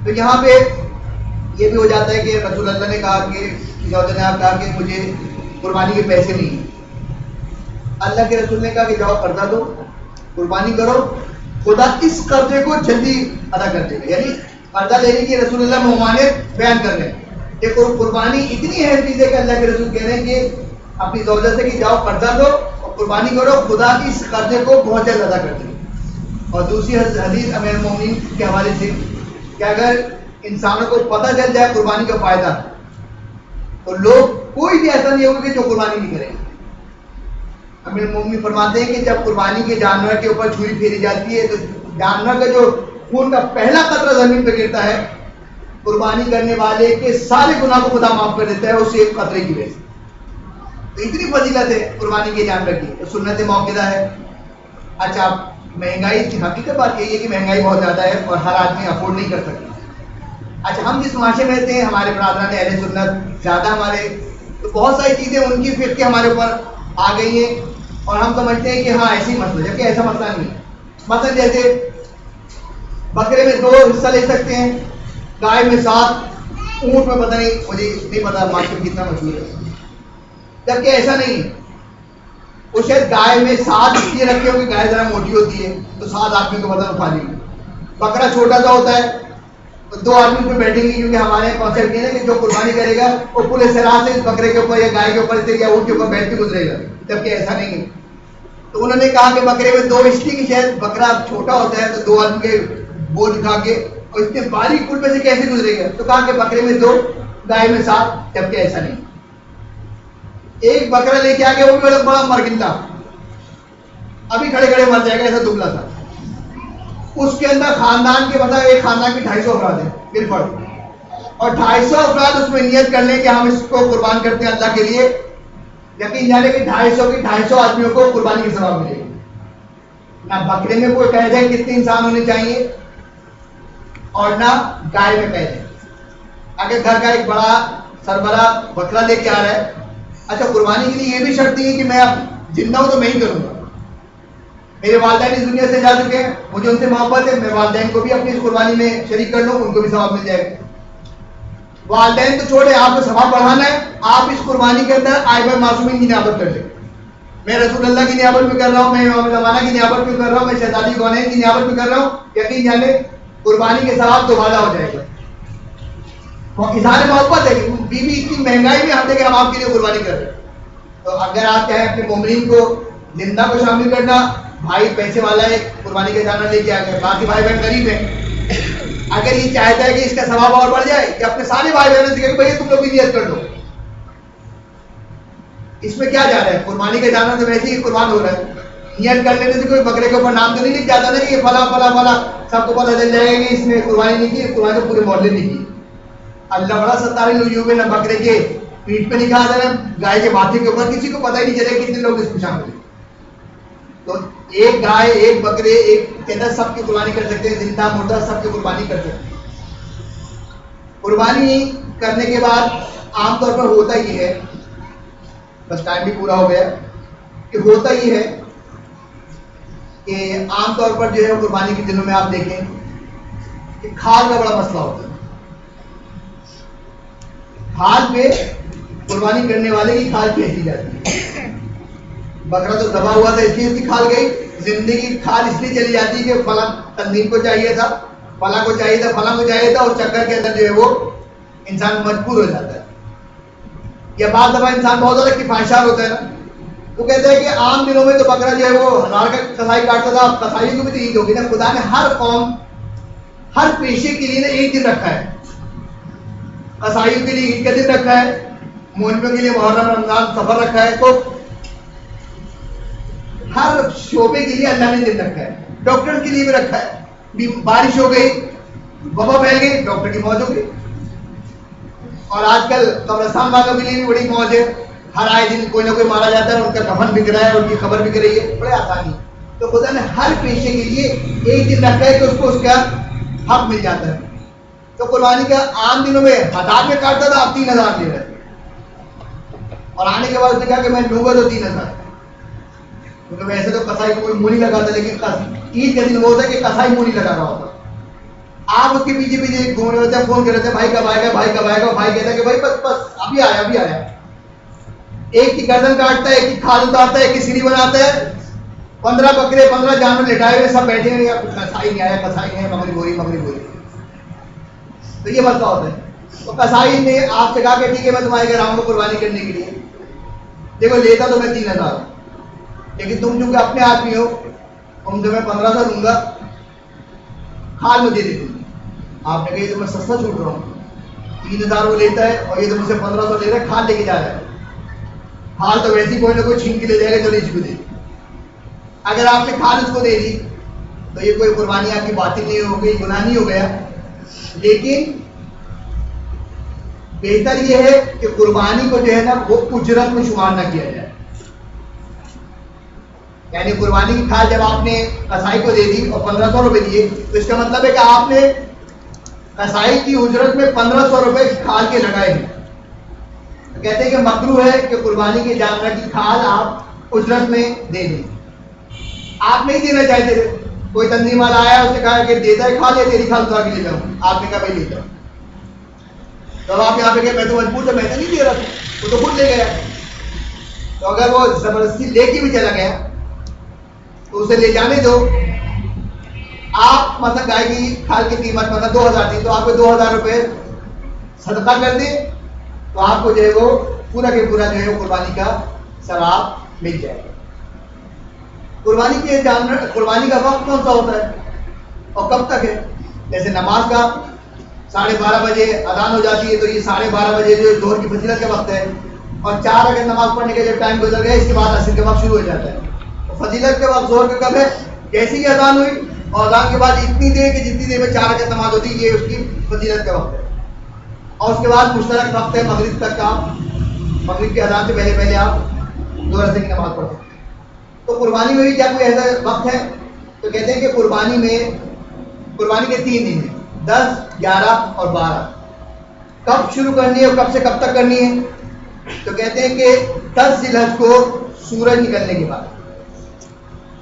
تو یہاں پہ یہ بھی ہو جاتا ہے کہ رسول اللہ نے کہا کہ زوجہ نے آپ کہا کہ مجھے قربانی کے پیسے نہیں ہیں. اللہ کے رسول نے کہا کہ جاؤ قرضہ دو, قربانی کرو, خدا اس قرضے کو جلدی ادا کر دے گا. یعنی قرضہ لینے کی رسول اللہ ممانعت بیان کر رہے ہیں کہ قربانی اتنی اہم چیز ہے کہ اللہ کے رسول کہہ رہے ہیں کہ اپنی زوجہ سے کہ جاؤ قرضہ دو اور قربانی کرو, خدا اس قرضے کو بہت جلد ادا کر دے گا. اور دوسری حدیث امیر المومنین کے حوالے سے کہ اگر انسانوں کو پتہ چل جائے قربانی کا فائدہ تو لوگ کوئی بھی ایسا نہیں ہوگا کہ جو قربانی نہیں کرے. امیر المومنین فرماتے ہیں کہ جب قربانی کے جانور کے اوپر چھری پھیری جاتی ہے تو جانور کا جو خون کا پہلا قطرہ زمین پہ گرتا ہے, قربانی کرنے والے کے سارے گناہ کو خدا معاف کر دیتا ہے اس ایک قطرے کی وجہ سے. تو اتنی فضیلت ہے قربانی کے جانور کی, تو سنت موقعہ ہے. اچھا, مہنگائی کی حقیقت بات یہی ہے کہ مہنگائی بہت زیادہ ہے اور ہر آدمی افورڈ نہیں کر سکتا. اچھا, ہم جس معاشرے میں رہتے ہیں ہمارے برادران اہل سنت زیادہ ہمارے, تو بہت ساری چیزیں ان کی فقہ ہمارے اوپر آ گئی ہیں اور ہم سمجھتے ہیں کہ ہاں ایسی مسئلہ, جبکہ ایسا مسئلہ نہیں ہے. مثلا جیسے بکرے میں 2 حصہ لے سکتے ہیں, گائے میں 7, اونٹ میں پتہ نہیں, مجھے نہیں پتا مارکیٹ کتنا مشہور ہے, جبکہ ایسا نہیں ہے. وہ شاید گائے میں 7 اس لیے رکھے ہوں کہ گائے ذرا موٹی ہوتی ہے تو 7 آدمی کو وزن اٹھا لیں گے. بکرا چھوٹا سا ہوتا ہے تو 2 آدمی پہ بیٹھیں گے, کیونکہ ہمارے کانسیپٹ یہ ہے کہ جو قربانی کرے گا وہ پورے سرا سے اس بکرے کے اوپر یا گائے کے اوپر سے یا اونٹ کے اوپر بیٹھ کے گزرے گا, جبکہ ایسا نہیں ہے. تو انہوں نے کہا کہ بکرے میں 2 اس لیے کہ شاید بکرا چھوٹا ہوتا ہے تو 2 آدمی کے بوجھ اٹھا کے اور اتنے باریک پل میں سے کیسے گزرے گا، تو کہا کہ بکرے میں 2 گائے میں 7، جبکہ ایسا نہیں. ایک بکرا لے کے آ گیا، وہ بھی بڑا مرگندہ، ابھی کھڑے کھڑے مر جائے گا، ایسا دبلا تھا. اس کے اندر خاندان کے مطلب ایک خاندان کے 250 افراد ہیں بالفرد، اور 250 افراد اس میں نیت کر لیں کہ ہم اس کو قربان کرتے ہیں اللہ کے لیے. یقین جانے کہ 250 آدمیوں کو قربانی کی ثواب ملے گی. نہ بکرے میں کوئی قید ہے کتنے انسان ہونے چاہیے، اور نہ گائے میں قید ہے. اگر گھر کا ایک بڑا سربراہ بکرا لے کے آ رہا ہے، اچھا قربانی کے لیے یہ بھی شرط نہیں ہے کہ میں اب زندہ ہوں تو میں ہی کروں گا. میرے والدین اس دنیا سے جا چکے ہیں، مجھے ان سے محبت ہے، میں والدین کو بھی اپنی اس قربانی میں شریک کر لوں، ان کو بھی ثواب مل جائے گا. والدین تو چھوڑے، آپ کو ثواب بڑھانا ہے، آپ اس قربانی کے اندر آئمہ معصومین کی نیابت کر لیں. میں رسول اللہ کی نیابت میں کر رہا ہوں، میں امام زمانہ کی نیابت میں کر رہا ہوں، میں شہزادی کونین کی نیابت میں کر رہا ہوں. یقین جانے قربانی کے ثواب دوبارہ ہو جائے گا. اظہار محبت ہے کہ بیوی اتنی مہنگائی میں آتے کہ ہم آپ کے لیے قربانی کر رہے ہیں. تو اگر آپ چاہیں اپنے مومنین کو زندہ کو شامل کرنا، بھائی پیسے والا ہے قربانی کا جانور لے کے آ گیا، باقی بھائی بہن غریب ہیں، اگر یہ چاہتا ہے کہ اس کا ثواب اور بڑھ جائے کہ اپنے سارے بھائی بہنوں سے کہ بھائی تم لوگ بھی نیت کر دو. اس میں کیا جا رہا ہے؟ قربانی کا جانور تو ویسے ہی قربان ہو رہا ہے. نیت کر لینے سے کوئی بکرے کے اوپر نام تو نہیں لکھ جاتا نا کہ یہ فلاں فلاں فلاں، سب کو پتہ چل جائے گا کہ اس نے قربانی نہیں کی، قربانی تو پورے محلے نے کی. اللہ بڑا ستار العیوب ہے، نہ بکرے کے پیٹھ پہ نکال دے رہا، گائے کے ماتھے کے اوپر، کسی کو پتہ ہی نہیں چلے کتنے لوگ اس میں شامل ہیں. تو ایک گائے، ایک بکرے، ایک کہتا سب کی قربانی کر سکتے ہیں، زندہ مردہ سب کی قربانی کر سکتے ہیں. قربانی کرنے کے بعد عام طور پر ہوتا یہ ہے، بس ٹائم بھی پورا ہو گیا، کہ ہوتا یہ ہے کہ عام طور پر جو ہے قربانی کے دنوں میں آپ دیکھیں کہ کھال کا بڑا مسئلہ ہوتا ہے. کھال پہ قربانی کرنے والے کی کھال پھینکی جاتی ہے. بکرا تو دبا ہوا تھا اس لیے اس کی کھال گئی، زندگی کی کھال اس لیے چلی جاتی ہے کہ فلاں تنظیم کو چاہیے تھا، فلاں کو چاہیے تھا، فلاں کو چاہیے تھا، اور چکر کے اندر جو ہے وہ انسان مجبور ہو جاتا ہے. یا بعض دفعہ انسان بہت زیادہ کفایشار ہوتا ہے نا، وہ کہتے ہیں کہ عام دنوں میں تو بکرا جو ہے وہ 1000 کا کسائی کاٹتا تھا، اب کسائی کو بھی تو عید ہوگی نا. خدا نے ہر قوم، ہر پیشے کے لیے ایک دن رکھا ہے. کسائیوں کے لیے عید کا دن رکھا ہے، مولویوں کے لیے محرم رمضان سفر رکھا ہے. تو ہر شعبے کے لیے اللہ نے دن رکھا ہے. ڈاکٹر کے لیے بھی رکھا ہے، بارش ہو گئی، وبا پھیل گئی، ڈاکٹر کی موت ہو گئی. اور آج کل قبرستان والوں کے لیے بھی بڑی موت ہے، ہر آئے دن کوئی نہ کوئی مارا جاتا ہے، ان کا کفن بک رہا ہے، ان کی خبر بک رہی ہے، بڑے آسانی. تو خدا نے ہر پیشے کے لیے ایک دن رکھا ہے کہ اس کو اس کا حق مل جاتا ہے. تو قربانی کا عام دنوں میں 1000 میں کاٹتا تھا، اب 3000 لے رہا ہے. اور آنے کے بعد اس نے کہا کہ میں لوں گا تو 3000، کیونکہ ویسے تو کسائی کو کوئی منہ نہیں لگاتا، لیکن عید کا دن وہ ہوتا ہے کہ کسائی منہ نہیں لگا رہا ہوتا. آپ اس کے پیچھے پیچھے گھوم رہے ہوتے ہیں، فون کر رہے ہیں، بھائی کب آئے گا، بھائی کب آئے گا. بھائی کہتا ہے کہ بھائی بس بس ابھی آیا ابھی آیا. ایک کی گردن کاٹتا ہے، ایک کی کھال اتارتا ہے، ایک کی سیڑھی بناتا ہے. 15 بکرے 15 جانور لٹائے ہوئے سب بیٹھے ہیں، کسائی نہیں آیا، کسائی نہیں ہے، مغرب ہو رہی مغرب ہو رہی. تو یہ مسئلہ ہوتا ہے. تو کسائی نے آپ سے کہا کہ ٹھیک ہے میں تمہارے گھر آؤں گا قربانی کرنے کے لیے. دیکھو لیتا تو میں 3000، لیکن تم چونکہ اپنے آدمی ہو، تم سے میں 1500 لوں گا، کھال مجھے دے دوں. آپ نے کہا یہ تو میں سستا چھوٹ رہا ہوں، 3000 وہ لیتا ہے اور یہ تو مجھ سے 1500 لے رہا ہے، کھال لے کے جا رہا ہے. کھال تو ویسے ہی کوئی نہ کوئی چھین کے لے جائے گا، چلو اس کو دے. اگر آپ نے کھال اس کو دے دی تو یہ کوئی قربانی آپ کی باطل نہیں ہو گئی، گناہ نہیں ہو گیا. لیکن بہتر یہ ہے کہ قربانی کو جو ہے نا وہ اجرت میں شمار نہ کیا جائے. یعنی قربانی کی کھال جب آپ نے کسائی کو دے دی اور 1500 روپے دیے، تو اس کا مطلب ہے کہ آپ نے کسائی کی اجرت میں 1500 روپے کھال کے لگائے ہیں. کہتے ہیں کہ مکروہ ہے کہ قربانی کے جانور کی کھال آپ اجرت میں دے دیں. آپ نہیں دینا چاہتے تھے، کوئی تنظیم والا آیا، اس نے کہا کہ دیتا ہے کھال، یا تیری کھال اتار کے لے جاؤں. آپ نے کہا بھائی لے جاؤ. تو آپ یہاں پہ کہ میں تو مجبور تھا، میں تو نہیں دے رہا تھا، وہ تو خود لے گیا. تو اگر وہ زبردستی لے کے بھی چلا گیا تو اسے لے جانے دو. آپ مثلا گائے کی کھال کی قیمت مثلا 2000 تھی، تو آپ کو 2000 روپے صدقہ کر دیں، تو آپ کو جو ہے وہ پورا کے پورا جو ہے قربانی کا ثواب مل جائے گا. قربانی کے جانور قربانی کا وقت کون سا ہوتا ہے اور کب تک ہے؟ جیسے نماز کا 12:30 بجے اذان ہو جاتی ہے تو یہ 12:30 بجے جو ظہر کی فضیلت کا وقت ہے، اور 4 اگر نماز پڑھنے کا جب ٹائم گزر گیا اس کے بعد عصر کا وقت شروع ہو جاتا ہے۔ فضیلت کا وقت ظہر کا کب ہے؟ جیسے ہی اذان ہوئی اور اذان کے بعد اتنی دیر کہ جتنی دیر میں 4 رکعت نماز ہوتی ہے، یہ اس کی فضیلت کا وقت ہے۔ اور اس کے بعد مشترک وقت ہے مغرب تک کا، مغرب کے اذان سے پہلے پہلے آپ 2 رکعت کی نماز پڑھتے ہیں۔ تو قربانی میں بھی کیا کوئی ایسا وقت ہے؟ تو کہتے ہیں کہ قربانی کے 3 دن ہیں، 10، 11 اور 12۔ کب شروع کرنی ہے اور کب سے کب تک کرنی ہے؟ تو کہتے ہیں کہ 10 ذی الحجہ کو سورج نکلنے کے بعد،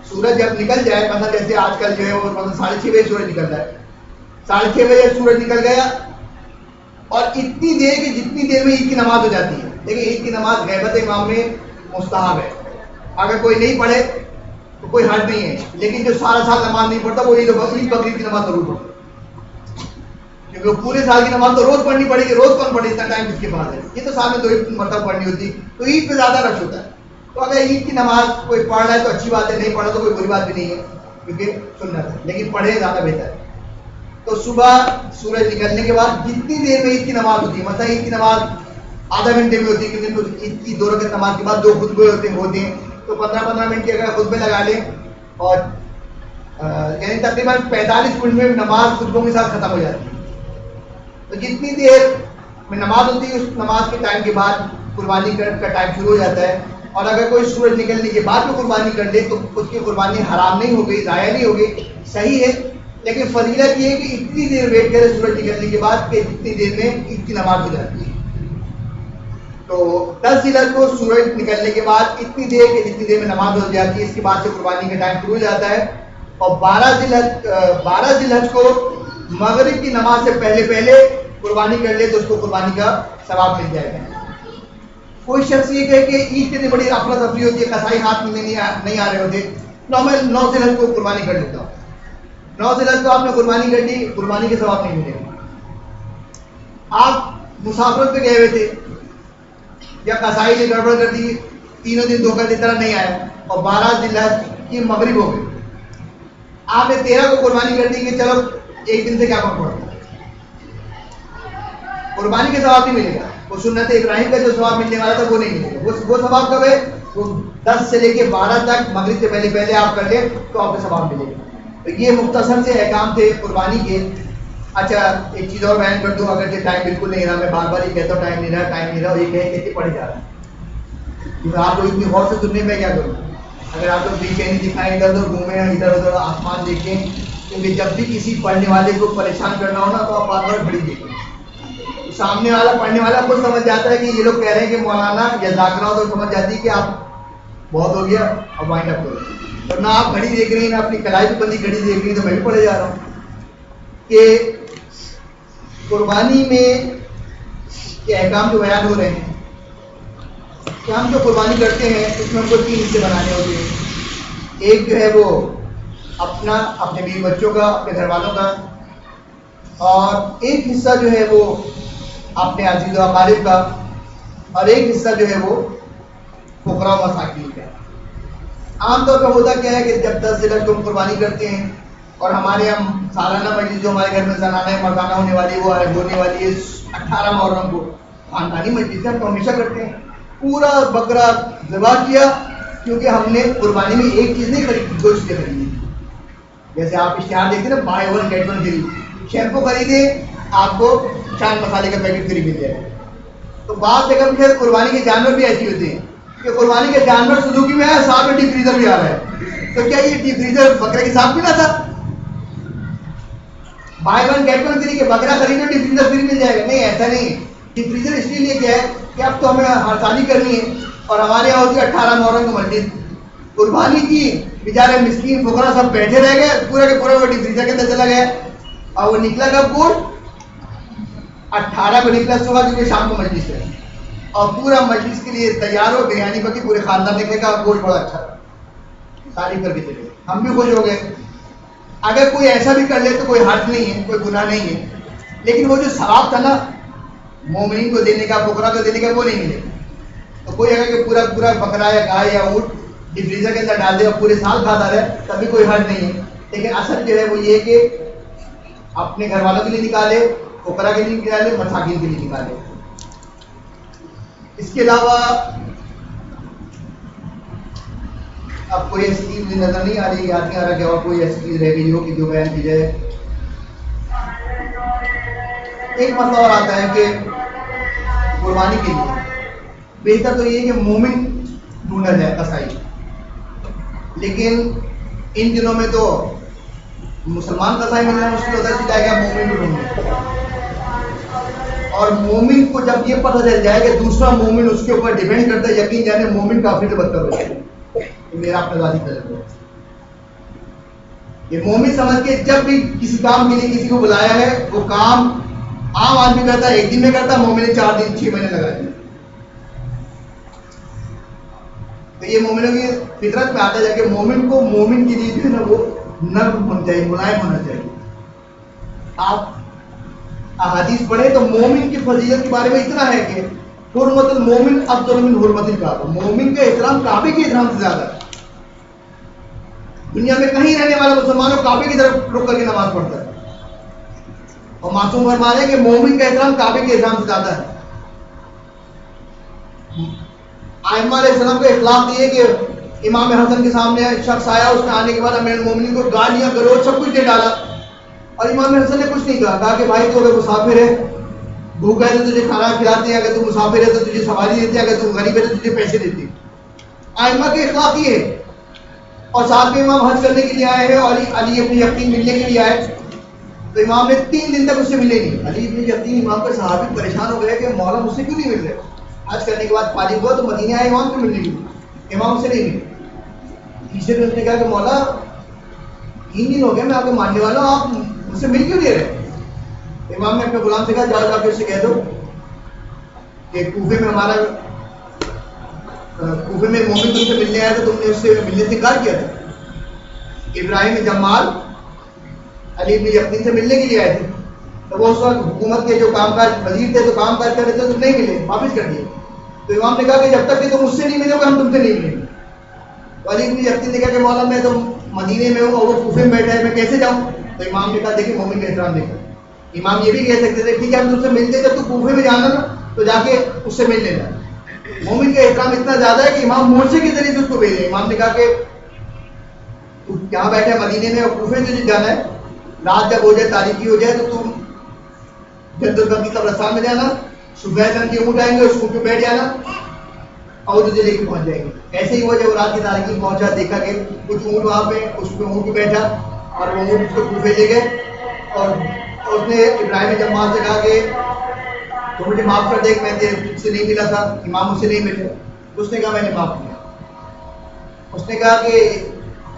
سورج جب نکل جائے، مثلا جیسے آج کل جو ہے وہ 6:30 بجے سورج نکلتا ہے، 6:30 بجے سورج نکل گیا اور اتنی دیر کہ جتنی دیر میں عید کی نماز ہو جاتی ہے۔ لیکن عید کی نماز غیبت امام میں مستحب ہے، اگر کوئی نہیں پڑھے تو کوئی حرج نہیں ہے، لیکن جو سارا سال نماز نہیں پڑھتا وہ عید بقرعید کی نماز ضرور پڑھتا ہے، کیونکہ پورے سال کی نماز تو روز پڑھنی پڑے گی، روز کون پڑھے؟ اتنا ٹائم کس کے پاس ہے؟ یہ تو سال میں 2 مرتبہ پڑھنی ہوتی، تو عید پہ زیادہ رش ہوتا ہے۔ تو اگر عید کی نماز کوئی پڑھ رہا ہے تو اچھی بات ہے، نہیں پڑھا تو کوئی بری بات بھی نہیں ہے، کیونکہ سنت ہے، لیکن پڑھے زیادہ بہتر ہے۔ تو صبح سورج نکلنے کے بعد جتنی دیر میں عید کی نماز ہوتی ہے، مثلا عید کی نماز آدھا گھنٹے میں ہوتی ہے، کیونکہ عید کی 2 رکعت نماز کے بعد 2 خطبے ہوتے ہیں، تو 15 منٹ کے اگر خطبے لگا لیں اور یعنی تقریباً 45 منٹ میں نماز خطبوں کے ساتھ ختم ہو جاتی ہے۔ تو جتنی دیر میں نماز ہوتی ہے اس نماز کے ٹائم کے بعد قربانی کا ٹائم شروع ہو جاتا ہے، اور اگر کوئی سورج نکلنے کے بعد میں قربانی کر لے تو اس کی قربانی حرام نہیں ہو گئی، ضائع نہیں ہو گئی، صحیح ہے۔ لیکن فضیلت یہ ہے کہ اتنی دیر ویٹ کرے سورج نکلنے کے بعد کہ جتنی دیر میں عید کی نماز ہو جاتی ہے۔ تو 10 ذی الحجہ کو سورج نکلنے کے بعد اتنی دیر کہ جتنی دیر میں نماز ہو جاتی ہے، اس کے بعد سے قربانی کا ٹائم شروع ہو جاتا ہے۔ اور 12 ذی الحجہ کو مغرب کی نماز سے پہلے قربانی کر لے تو اس کو قربانی کا ثواب مل جائے گا۔ کوئی شخص یہ کہے کہ عید کتنی بڑی افرا تفری ہوتی ہے، قصائی ہاتھ میں نہیں آ رہے ہوتے، میں 9 ذی الحجہ کو قربانی کر لیتا ہوں۔ 9 ذی الحجہ کو آپ نے قربانی کر دی، قربانی کے ثواب نہیں ملے گا۔ آپ مسافرت پہ گئے ہوئے تھے یا قصائی نے گڑبڑ کر دی، 3 دن دھوکہ دی طرح نہیں آیا اور 12 ذی الحجہ کی مغرب ہو گئی، آپ نے 13 کو قربانی کر دی کہ چلو ایک دن سے کیا فرق پڑتا ہے، قربانی کے ثواب نہیں ملے گا۔ وہ سنت ابراہیم کا جو ثواب ملنے والا تھا وہ نہیں ملے گا۔ وہ ثواب کب ہے؟ وہ 10 سے لے کے 12 تک مغرب سے پہلے آپ کر لیں تو آپ کو ثواب ملے گا۔ تو یہ مختصر سے احکام تھے قربانی کے۔ اچھا ایک چیز اور بیان کر دوں، اگر یہ ٹائم بالکل نہیں رہا، میں بار بار یہ کہتا ہوں ٹائم نہیں رہا، اور یہ کہہ کے پڑھے جا رہا ہے، کیونکہ آپ کو اتنی غور سے سننے میں کیا کروں، اگر آپ لوگ بے چینی دکھائیں، ادھر ادھر گھومیں، ادھر ادھر آسمان دیکھیں، کیونکہ جب بھی کسی پڑھنے والے کو پریشان کرنا ہو نا تو آپ بار بار گھڑی دیکھیں، سامنے والا پڑھنے والا خود سمجھ جاتا ہے کہ یہ لوگ کہہ رہے ہیں کہ مولانا یا ذاکرہ ہو، تو سمجھ جاتی ہے کہ آپ بہت ہو گیا اب وائنڈ اپ کرو، اور نہ آپ گھڑی دیکھ رہی ہیں، نہ اپنی کلائی پہ بندی گھڑی دیکھ رہی، تو میں بھی پڑھے جا رہا ہوں کہ قربانی میں کے احکام جو بیان ہو رہے ہیں کہ ہم جو قربانی کرتے ہیں اس میں ہم کو 3 حصے بنانے ہوتے ہیں۔ ایک جو ہے وہ اپنے بیوی بچوں کا، اپنے گھر والوں کا، اور ایک حصہ جو ہے وہ اپنے عزیز و اقارب کا، اور ایک حصہ جو ہے وہ فقراء و مساکین کا۔ عام طور پہ ہوتا کیا ہے کہ جب 10 ذی الحجہ کو ہم قربانی کرتے ہیں اور ہمارے یہاں سالانہ مجلس جو ہمارے گھر میں زنانہ مردانہ ہونے والی وہ ہونے والی ہے 18 محرم کو، خاندانی مجلس ہم تو ہمیشہ کرتے ہیں، پورا بکرا ذبح کیا، کیونکہ ہم نے قربانی میں ایک چیز نہیں خریدی، 2 چیزیں خریدی۔ جیسے آپ اشتہار دیکھتے ہیں نا، بائی 1 get 1 فری، شیمپو خریدے آپ کو چاند مسالے کا پیکٹ فری مل جائے گا۔ تو بعض جگہ پھر قربانی کے جانور بھی ایسی ہوتے ہیں کہ قربانی کے جانور سزوکی میں ہے، ساتھ میں ڈیپ فریزر بھی آ رہا ہے، تو کیا یہ ڈیپ فریزر بکرے کے ساتھ ملا تھا؟ بائی 1 get 1 فری کہ بکرا خریدو ڈیپ فریزر فری مل جائے گا؟ نہیں، ایسا نہیں۔ ڈیپ فریزر اس لیے کیا ہے کہ اب تو ہمیں ہڑتالی کرنی ہے، اور ہمارے یہاں ہوتی ہے 18 محرم کو مسجد، قربانی کی، بیچارے مسکین فقراء سب بیٹھے رہ گئے، پورے کے پورے وہ ڈیپ فریزر کے اندر چلا گیا، اور وہ نکلا کب گوشت 18 کو نکلا صبح، کیونکہ شام کو مجلس ہے، اور پورا مجلس کے لیے تیار ہو، بریانی پکی، پورے خاندان نے کہا گوشت بڑا اچھا تھا، تعریف کر کے چلے، ہم بھی خوش ہو گئے۔ اگر کوئی ایسا بھی کر لے تو کوئی حرج نہیں ہے، کوئی گناہ نہیں ہے، لیکن وہ جو ثواب تھا نا مومنین کو دینے کا، فقراء کو دینے کا، وہ نہیں ملے گا۔ تو کوئی اگر کہ پورا بکرا یا گائے یا اونٹ فریزر کے اندر ڈال دے اور پورے سال کھاتا رہے تب بھی کوئی حرج نہیں ہے. لیکن اصل جو ہے وہ یہ کہ اپنے گھر والوں کے لیے نکالے, فقراء کے لیے نکالے, مساکین کے لیے نکالے. اس کے علاوہ اب کوئی ایسی چیز مجھے نظر نہیں آ رہی, یاد نہیں آ رہا کہ اور کوئی ایسی چیز رہ گئی ہو کہ جو بیان کی جائے. ایک مسئلہ اور آتا ہے کہ قربانی کے لیے بہتر تو یہ کہ مومن ڈھونڈا جائے قصائی, لیکن ان دنوں میں تو مسلمان قصائی ملنا مشکل ہوتا ہے, اس لیے کہ مومن کو ڈھونڈیں. اور مومن کو جب یہ پتہ چل جائے کہ دوسرا مومن اس کے اوپر ڈیپینڈ کرتا ہے, یقین جانے مومن کافر سے بدتر ہو جائے. میرا اپنا ذاتی تجربہ ہے. یہ مومن سمجھ کے جب بھی کسی کام کے لیے کسی کو بلایا ہے, وہ کام عام آدمی کرتا ہے ایک دن میں کرتا ہے, مومن نے 4 دن 6 مہینے لگا دیے. تو یہ مومنوں کی فطرت میں آتا ہے کہ مومن کو مومن کے لیے جو ہے نا وہ نرم ہونا چاہیے, ملائم ہونا چاہیے. آپ احادیث پڑھیں تو مومن کی فضیلت کے بارے میں اتنا ہے کہ حرمت المومن افضل من حرمت الکعبہ. مومن کا احترام کعبے کے احترام سے زیادہ ہے. دنیا میں کہیں رہنے والا مسلمانوں کعبے کی طرف رک کر کے نماز پڑھتا ہے, اور معصوم فرما رہے ہیں کہ مومن کا احترام کعبے کے احترام سے زیادہ ہے. ائمہ علیہ السلام کا اخلاق یہ کہ امام حسن کے سامنے شخص آیا, اس نے آنے کے بعد امیر المومنین کو گالیاں گلوچ سب کچھ دے ڈالا, اور امام حسن نے کچھ نہیں کہا کہ بھائی تو اگر مسافر ہے, بھوکا ہے تو تجھے کھانا کھلاتے ہیں, اگر تو مسافر ہے تو تجھے سواری دیتے ہیں, اگر تم غریب ہے تو تجھے پیسے دیتے ہیں. ائمہ کے اخلاق یہ ہے. اور ساتھ میں امام حج کرنے کے لیے آئے ہیں اور علی ابن یقین ملنے کے لیے آئے, تو امام نے 3 دن تک اس سے ملے نہیں. علی ابن یقین امام کے صحابی پریشان ہو گئے کہ مولا مجھ سے کیوں نہیں مل رہے. حج کرنے کے بعد فارغ ہوا تو مدینے آئے امام کو ملنے کے لیے, امام سے نہیں ملے. تیسرے دن اس نے کہا کہ مولا 3 دن ہو گئے میں آپ کے ماننے والا ہوں, آپ مجھ سے مل کیوں نہیں رہے. امام نے اپنے غلام سے کہا جاؤ جا کے اس سے کہہ دو کہ کوفے میں ہمارا کوفے میں مومن تم سے ملنے آیا تھا, تم نے اس سے ملنے سے انکار کیا تھا. ابراہیم جمال علی ابن یقین سے ملنے کے لیے آئے تھے, تو وہ اس وقت حکومت کے جو کام کاج وزیر تھے, تو کام کاج کر رہے تھے, تو نہیں ملے, واپس کر دیے. تو امام نے کہا کہ جب تک کہ تم مجھ سے نہیں ملو گے ہم تم سے نہیں ملیں گے. تو علی ابن یقین نے کہا کہ مولا میں تو مدینے میں ہوں اور وہ کوفے میں بیٹھا ہے, میں کیسے جاؤں. تو امام نے کہا دیکھیں مومن کا احترام دیکھو. امام یہ بھی کہہ سکتے تھے ٹھیک ہے ہم تم سے ملتے, جب تو کوفے میں جانا نا تو جا کے اس سے مل لینا. مومن کا احترام اتنا زیادہ ہے کہ امام مورچے کے ذریعے سے اس کو بھیجے. امام نے کہا کہ یہاں بیٹھے مدینے میں اور کوفے تجھے جانا ہے, رات جب ہو جائے تاریکی ہو جائے تو تم جدل کی قبرستان میں جانا, صبح رنگ کے اونٹ آئیں گے, اس اونٹ پہ بیٹھ جانا اور تجھے لے کے پہنچ جائیں گے. ایسے ہی ہوا جب رات کی تاریکی پہنچا, دیکھا کہ کچھ اونٹ وہاں پہ اس پہ اونٹ پہ بیٹھا اور وہ اونٹ اس کو کوفے لے گئے. اور اس نے ابراہیم جمال سے کہا کہ تو مجھے معاف کر دے کہ میں تجھ سے نہیں ملا تھا, امام مجھ سے نہیں ملے. اس نے کہا میں نے معاف کیا. اس نے کہا کہ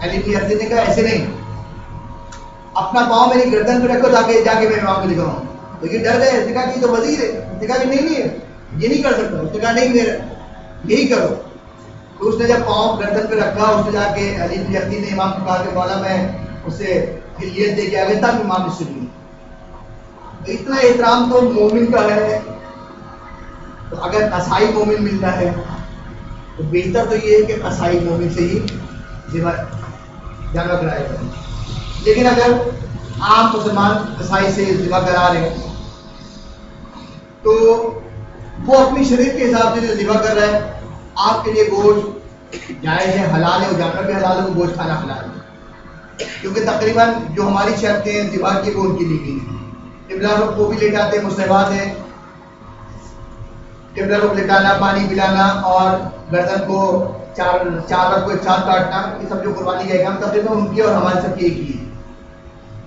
علی بن یقین نے کہا ایسے نہیں, اپنا پاؤں میری گردن پہ رکھو تاکہ جا کے میں امام کو دکھاؤں. تو یہ ڈر گئے, اس نے کہا کہ یہ تو وزیر ہے. اس نے کہا کہ نہیں یہ نہیں کر سکتا. اس نے کہا نہیں میرا یہی کرو. تو اس نے جب پاؤں گردن پہ رکھا, اس نے جا کے علی بن یقین نے امام کو کہا کہ مولا میں اس سے یہ دے کے آ گیا تب امام اس سے ملی. اتنا احترام تو مومن کا ہے. تو اگر قصائی مومن ملتا ہے تو بہتر تو یہ ہے کہ قصائی مومن سے ہی جانور کرایا جائے. لیکن اگر عام مسلمان قصائی سے ذبح کرا رہے ہیں تو وہ اپنی شریعت کے حساب سے جو ذبح کر رہا ہے, آپ کے لیے گوشت جائز ہے, حلال ہے, وہ جانور بھی حلال ہے, وہ گوشت کھانا حلال ہے. کیونکہ تقریباً جو ہماری شرطیں ذبح کی وہ ان کی لی گئی ہیں. قبلہ رخ کو بھی لے جاتے ہیں, مستحبات ہیں. قبلہ رخ لٹانا, پانی پلانا اور گردن کو چار رخ کو ایک ساتھ کاٹنا, یہ سب جو قربانی کا احکام تقریباً ان کی اور ہمارے سب کی ایک ہی ہے.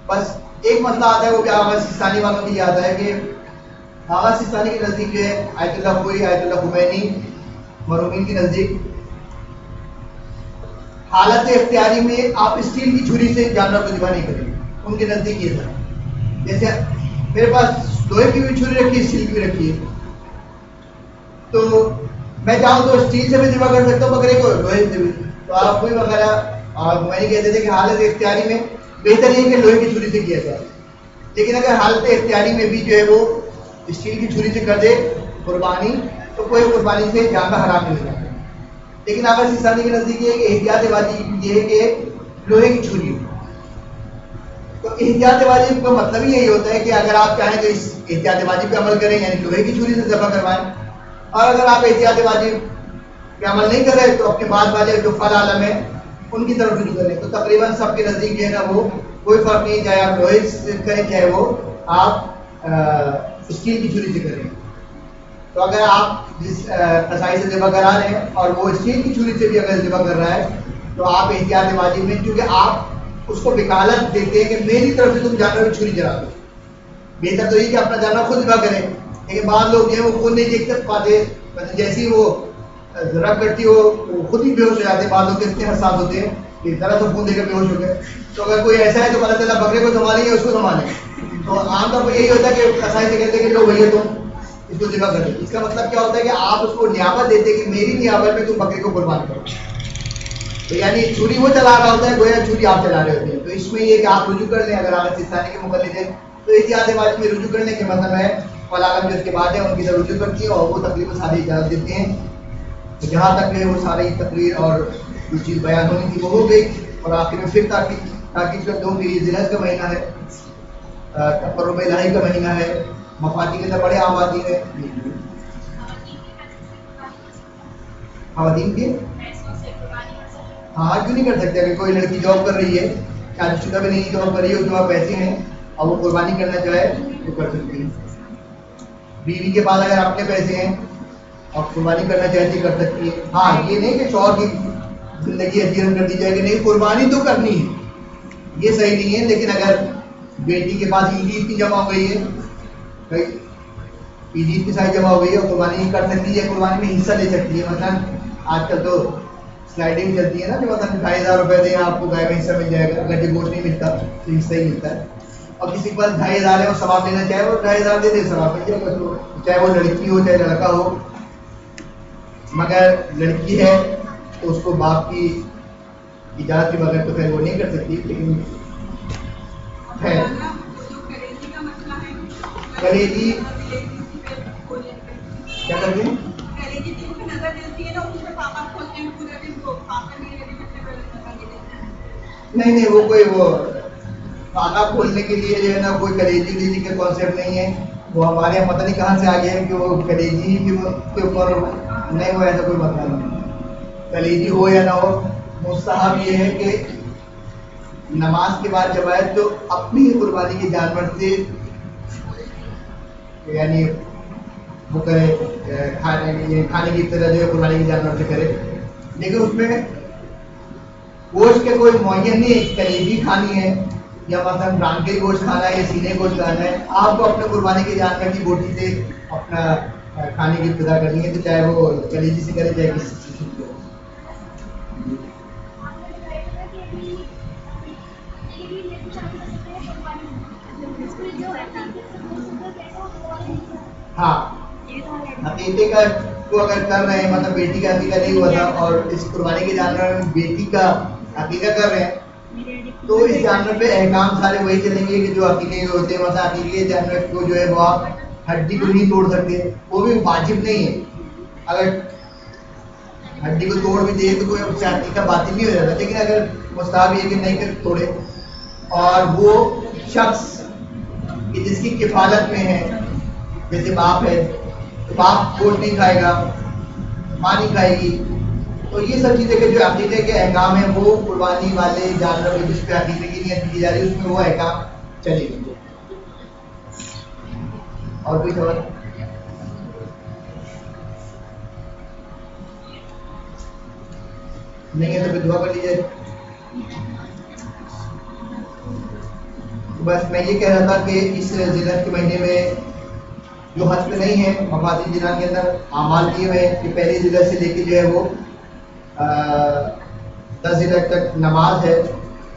بس ایک مسئلہ آتا ہے وہ کیا آغا سیستانی والوں کی یاد ہے کہ آغا سیستانی کے نزدیک جو ہے آیت اللہ خوئی, آیت اللہ خمینی مرحومین کے نزدیک حالت اختیاری میں آپ اسٹیل کی چھری سے جانور کو ذبح نہیں کریں. ان کے نزدیک یہ تھا. جیسے میرے پاس لوہے کی بھی چھری رکھی ہے, اسٹیل کی بھی رکھی ہے, تو میں چاہوں تو اسٹیل سے بھی ذبح کر سکتا ہوں بکرے کو, لوہے سے بھی. تو آپ کوئی وغیرہ اور میں نے کہتے تھے کہ حالت اختیاری میں بہتر یہ کہ لوہے کی چھری سے کیا جائے. لیکن اگر حالت اختیاری میں بھی جو ہے وہ اسٹیل کی چھری سے کر دے قربانی, تو کوئی قربانی سے جانور حرام نہیں ہو جاتا. لیکن آغا سیستانی کے نزدیک یہ ہے کہ احتیاط واجب یہ ہے کہ لوہے کی چھری ہو. تو احتیاط واجب کا مطلب یہی ہوتا ہے کہ اگر آپ چاہیں تو اس احتیاط واجب پہ عمل کریں یعنی لوہے کی چھری سے ذبح کروائیں, اور اگر آپ احتیاط واجب پہ عمل نہیں کر رہے تو اپنے بعد والے جو فل عالم ہے ان کی طرف رجوع کریں. تو تقریباً سب کے نزدیک جو ہے نا وہ کوئی فرق نہیں, چاہے آپ لوہے سے کریں چاہے وہ آپ اسٹیل کی چھری سے کریں. تو اگر آپ جس کسائی سے ذبح کرا رہے ہیں اور وہ اسٹیل کی چھری سے بھی اگر ذبح کر رہا ہے تو آپ احتیاط واجب میں, کیونکہ آپ اس کو وکالت دیتے ہیں کہ میری طرف سے تم جانور کی چھری چلا دو. بہتر تو یہ کہ اپنا جانور خود ذبح کریں, لیکن بعض لوگ جو ہے وہ خود نہیں دیکھ پاتے, جیسے ہی وہ رگ کرتی ہو وہ خود ہی بے ہوش ہو جاتے ہیں. بعض لوگ اتنے حساس ہوتے ہیں کہ ذرا سا خون دے کر بے ہوش ہو گئے. تو اگر کوئی ایسا ہے تو پتہ چلا بکرے کو سنبھالیں یا اس کو سنبھالیں. تو عام طور پر یہی ہوتا ہے کہ کسائی سے کہتے ہیں کہ لو بھیا تم اس کو ذبح کر دو. اس کا مطلب کیا ہوتا ہے کہ آپ اس کو نیابت دیتے ہیں کہ میری نیابت میں تم بکرے کو قربان کرو. تو یعنی چھری وہ چلا رہا ہوتا ہے, گویا چھری آپ چلا رہے ہوتے ہیں. تو اس میں یہ کہ آپ رجوع کر لیں, اگر آپ سیستانی کے مقلد ہیں تو احتیاط واجب میں رجوع کرنے کے مطلب ہے فل عالم جو اس کے بعد ہے ان کی طرف رجوع کرتی ہے اور وہ تقریباً ساری اجازت دیتے ہیں. جہاں تک ہے وہ ساری تقریر اور جو چیز بیان ہونی تھی وہ ہو گئی, اور آخر میں پھر تاکید کر دوں کہ یہ ذی الحج کا مہینہ ہے, قرب الہی کا مہینہ ہے, مفاتی کے اندر بڑے عام آتی ہے. خواتین کی ہاں کیوں نہیں کر سکتے؟ اگر کوئی لڑکی جاب کر رہی ہے, شادی شدہ بھی نہیں جاب کر رہی ہے, اس کے پاس پیسے ہیں اور وہ قربانی کرنا چاہے تو کر سکتی ہے. بیوی کے بعد اگر اپنے پیسے ہیں اور قربانی کرنا چاہتی کر سکتی ہے. ہاں یہ نہیں کہ شوہر کی زندگی حجیرن کر دی جائے کہ نہیں قربانی تو کرنی ہے, یہ صحیح نہیں ہے. لیکن اگر بیٹی کے پاس عید کی جمع ہو گئی ہے, عید کی ساری جمع ہو گئی ہے اور قربانی کر سکتی ہے, قربانی میں حصہ لے سکتی ہے. مثلا آج کل تو سلائڈنگ چلتی ہے نا کہ مثلا 2,500 روپے دیں آپ کو گائے میں حصہ مل جائے گا, اگر ڈیوورس نہیں ملتا تو حصہ ہی ملتا ہے. اور کسی کے پاس 2,500 ہے اور ثواب لینا چاہے وہ 2,500 دے دے, ثواب مل جائے گا, چاہے وہ لڑکی ہو چاہے لڑکا ہو. مگر لڑکی ہے تو اس کو باپ کی اجازت کے بغیر تو پھر وہ نہیں کر سکتی. لیکن ہے کلیجی کیا کرتے ہیں, نہیں وہ کوئی وہ کھانا کھولنے کے لیے جو ہے نا کوئی کلیجی کا کانسیپٹ نہیں ہے. وہ ہمارے یہاں پتہ نہیں کہاں سے آ گیا ہے کہ وہ کلیجی کے اوپر نہیں ہو, ایسا کوئی مسئلہ نہیں. کلیجی ہو یا نہ ہو, مستحب یہ ہے کہ نماز کے بعد جب آئے تو اپنی قربانی کے جانور سے یعنی وہ کرے, کھانے کی ابتدا جو ہے قربانی کے جانور سے کرے. لیکن اس میں گوشت کے کوئی معین نہیں, کلیجی کھانی ہے یا مثلا ران کے گوشت کھانا ہے یا سینے گوشت کھانا ہے, آپ کو اپنے قربانی کے جانور کی بوٹی سے اپنا کھانے کی ابتدا کرنی ہے. تو چاہے وہ کلیجی سے کرے چاہے کسی چیز سے کرے. ہاں عقیقے کا کو اگر کر رہے ہیں, مطلب بیٹی کا عقیقہ نہیں ہوا تھا اور اس قربانی کے جانور میں بیٹی کا عقیقہ کر رہے ہیں تو اس جانور پہ احکام سارے وہی چلیں گے کہ جو عقیقے کے ہوتے ہیں. مثلا عقیقے کے جانور کو جو ہے وہ آپ ہڈی کو نہیں توڑ سکتے, وہ بھی واجب نہیں ہے. اگر ہڈی کو توڑ بھی دے تو کوئی اس سے عقیقہ باطل نہیں ہو جاتا, لیکن اگر مستحب یہ کہ نہیں کر توڑے. اور وہ شخص کہ جس کی کفالت میں ہے, جیسے باپ ہے تو باپ گوشت نہیں کھائے گا, ماں نہیں کھائے گی, تو یہ سب چیزیں کہ جو عقیقے کے احکام ہیں وہ قربانی والے جانور جس پہ عقیقے کی نیت کی جا رہی ہے اس میں وہ احکام چلے گی. اور کوئی سوال نہیں ہے تو پھر دعا کر لیجیے. بس میں یہ کہہ رہا تھا کہ اس ذی الحج کے مہینے میں جو حج پہ نہیں ہے مفاتیح جنان کے اندر اعمال کیے ہوئے ہیں کہ پہلی ذی الحج سے لے کے جو ہے وہ 10 ذی الحج تک نماز ہے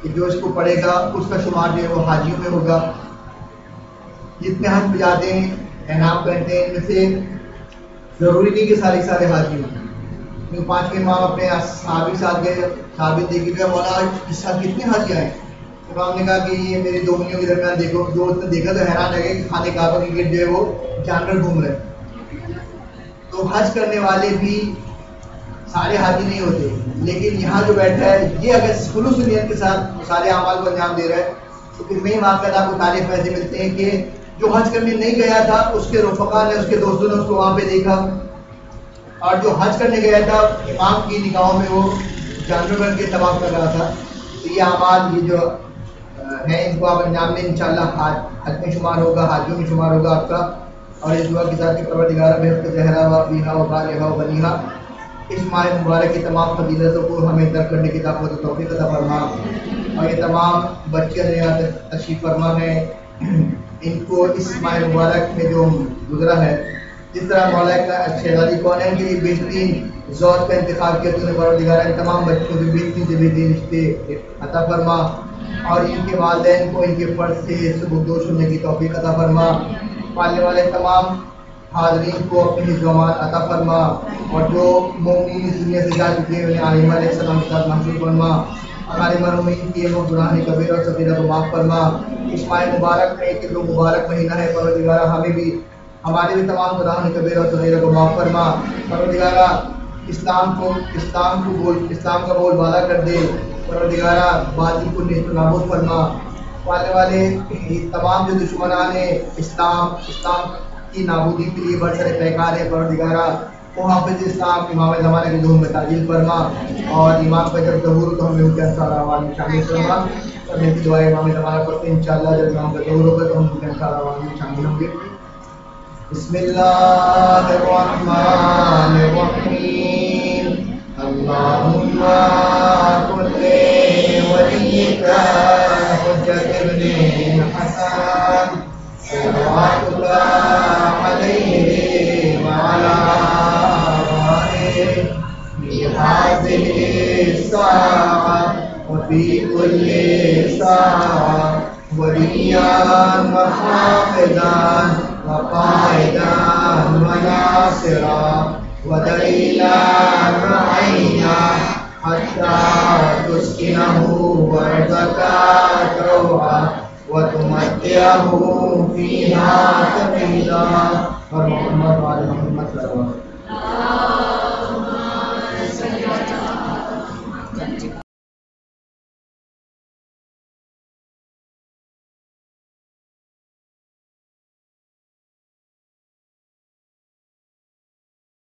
کہ جو اس کو پڑھے گا اس کا شمار جو ہے وہ حاجیوں میں ہوگا. جتنے حج پہ جاتے ہیں احرام پہنتے ہیں ان میں سے ضروری نہیں کہ سارے حاجی ہوں. 5 امام اپنے صحابی ساتھ گئے, صحابی دیکھے گئے مولا اس سال کتنے حاجی آئے. امام نے کہا کہ یہ میری 2 انگلیوں کے درمیان دیکھو. جو اس نے دیکھا تو حیران رہ گئے کہ خانے کعبہ کے گرد جو ہے وہ جانور گھوم رہے. تو حج کرنے والے بھی سارے حاجی نہیں ہوتے، لیکن یہاں جو بیٹھا ہے یہ اگر خلوص نیت کے ساتھ سارے اعمال کو انجام دے رہا ہے تو پھر میں واقعات آپ کو تعریف ایسے ملتے ہیں کہ جو حج کرنے نہیں گیا تھا اس کے رفقا نے، اس کے دوستوں نے اس کو وہاں پہ دیکھا، اور جو حج کرنے گیا تھا امام کی نگاہوں میں وہ جانور بن کے طواف کر رہا تھا۔ تو یہ اعمال یہ جو ہیں ان کو آپ انجام دیں، انشاءاللہ حج میں شمار ہوگا، حاجیوں میں شمار ہوگا آپ کا۔ اور اس دعا کے ساتھ پروردگار بہت زہرا و بیہا و بالغا و بنیہا، اس ماہ مبارک کی تمام فضیلتوں کو ہمیں درک کرنے کی طاقت و توفیق عطا فرما، اور یہ تمام بچے یہاں تشریف فرما ہیں ان کو اس ماہ مبارک میں جو گزرا ہے، جس طرح مولا کا شہزادی کونین کے لیے بہترین زوج کا انتخاب کیا تو نے پروردگار ان تمام بچوں کے بہترین سے بہترین رشتے عطا فرما، اور ان کے والدین کو ان کے فرض سے سبکدوش ہونے کی توفیق عطا فرما، پالنے والے تمام حاضرین کو اپنی حفظ و امان عطا فرما، اور جو مومنین اس دنیا سے جا چکے ہیں انہیں علیہ علیہ السلام کے ساتھ محشور فرما، ہمارے مرحومین کی وہ گناہ کبیرہ اور صغیرہ کو معاف فرما۔ اس ماہ مبارک میں کہ جو مبارک مہینہ ہے پروردگار ہمیں بھی ہمارے بھی تمام گناہ کبیرہ اور صغیرہ کو معاف فرما، پروردگار اسلام کا بول بالا کر دے، پروردگار باطل کو نیست و نابود فرما، پالنے والے تمام جو دشمنان اسلام کی نابودی کے لیے برسر پیکار ہے پروردگارہ وہ حافظ اسلام امام زمانہ کی ظہور میں تعجیل فرما، اور امام کا جب ظہور تو ہمیں ان کے انصار اعوان میں شامل فرما، اور میری دعا امام زمانہ پڑھتے ہیں انشاءاللہ جب امام کا ظہور ہوگا تو ہم ان کے انصار اعوان میں شامل ہوں گے۔ بسم اللہ الرحمن الرحیم، اللہم کن ولیک حجۃ ابن حسن صلوات اللہ علیہ وعلی آلہ فی ہذہ الساعۃ وفی کل ساعۃ ولیاً وحافظاً وقائداً وناصراً ودلیلاً وعینا حتی تسکنہ ارضک طوعا وتمتعہ فیہا طویلا، اور محمد وعلی محمد صلی اللہ علیہ وسلم۔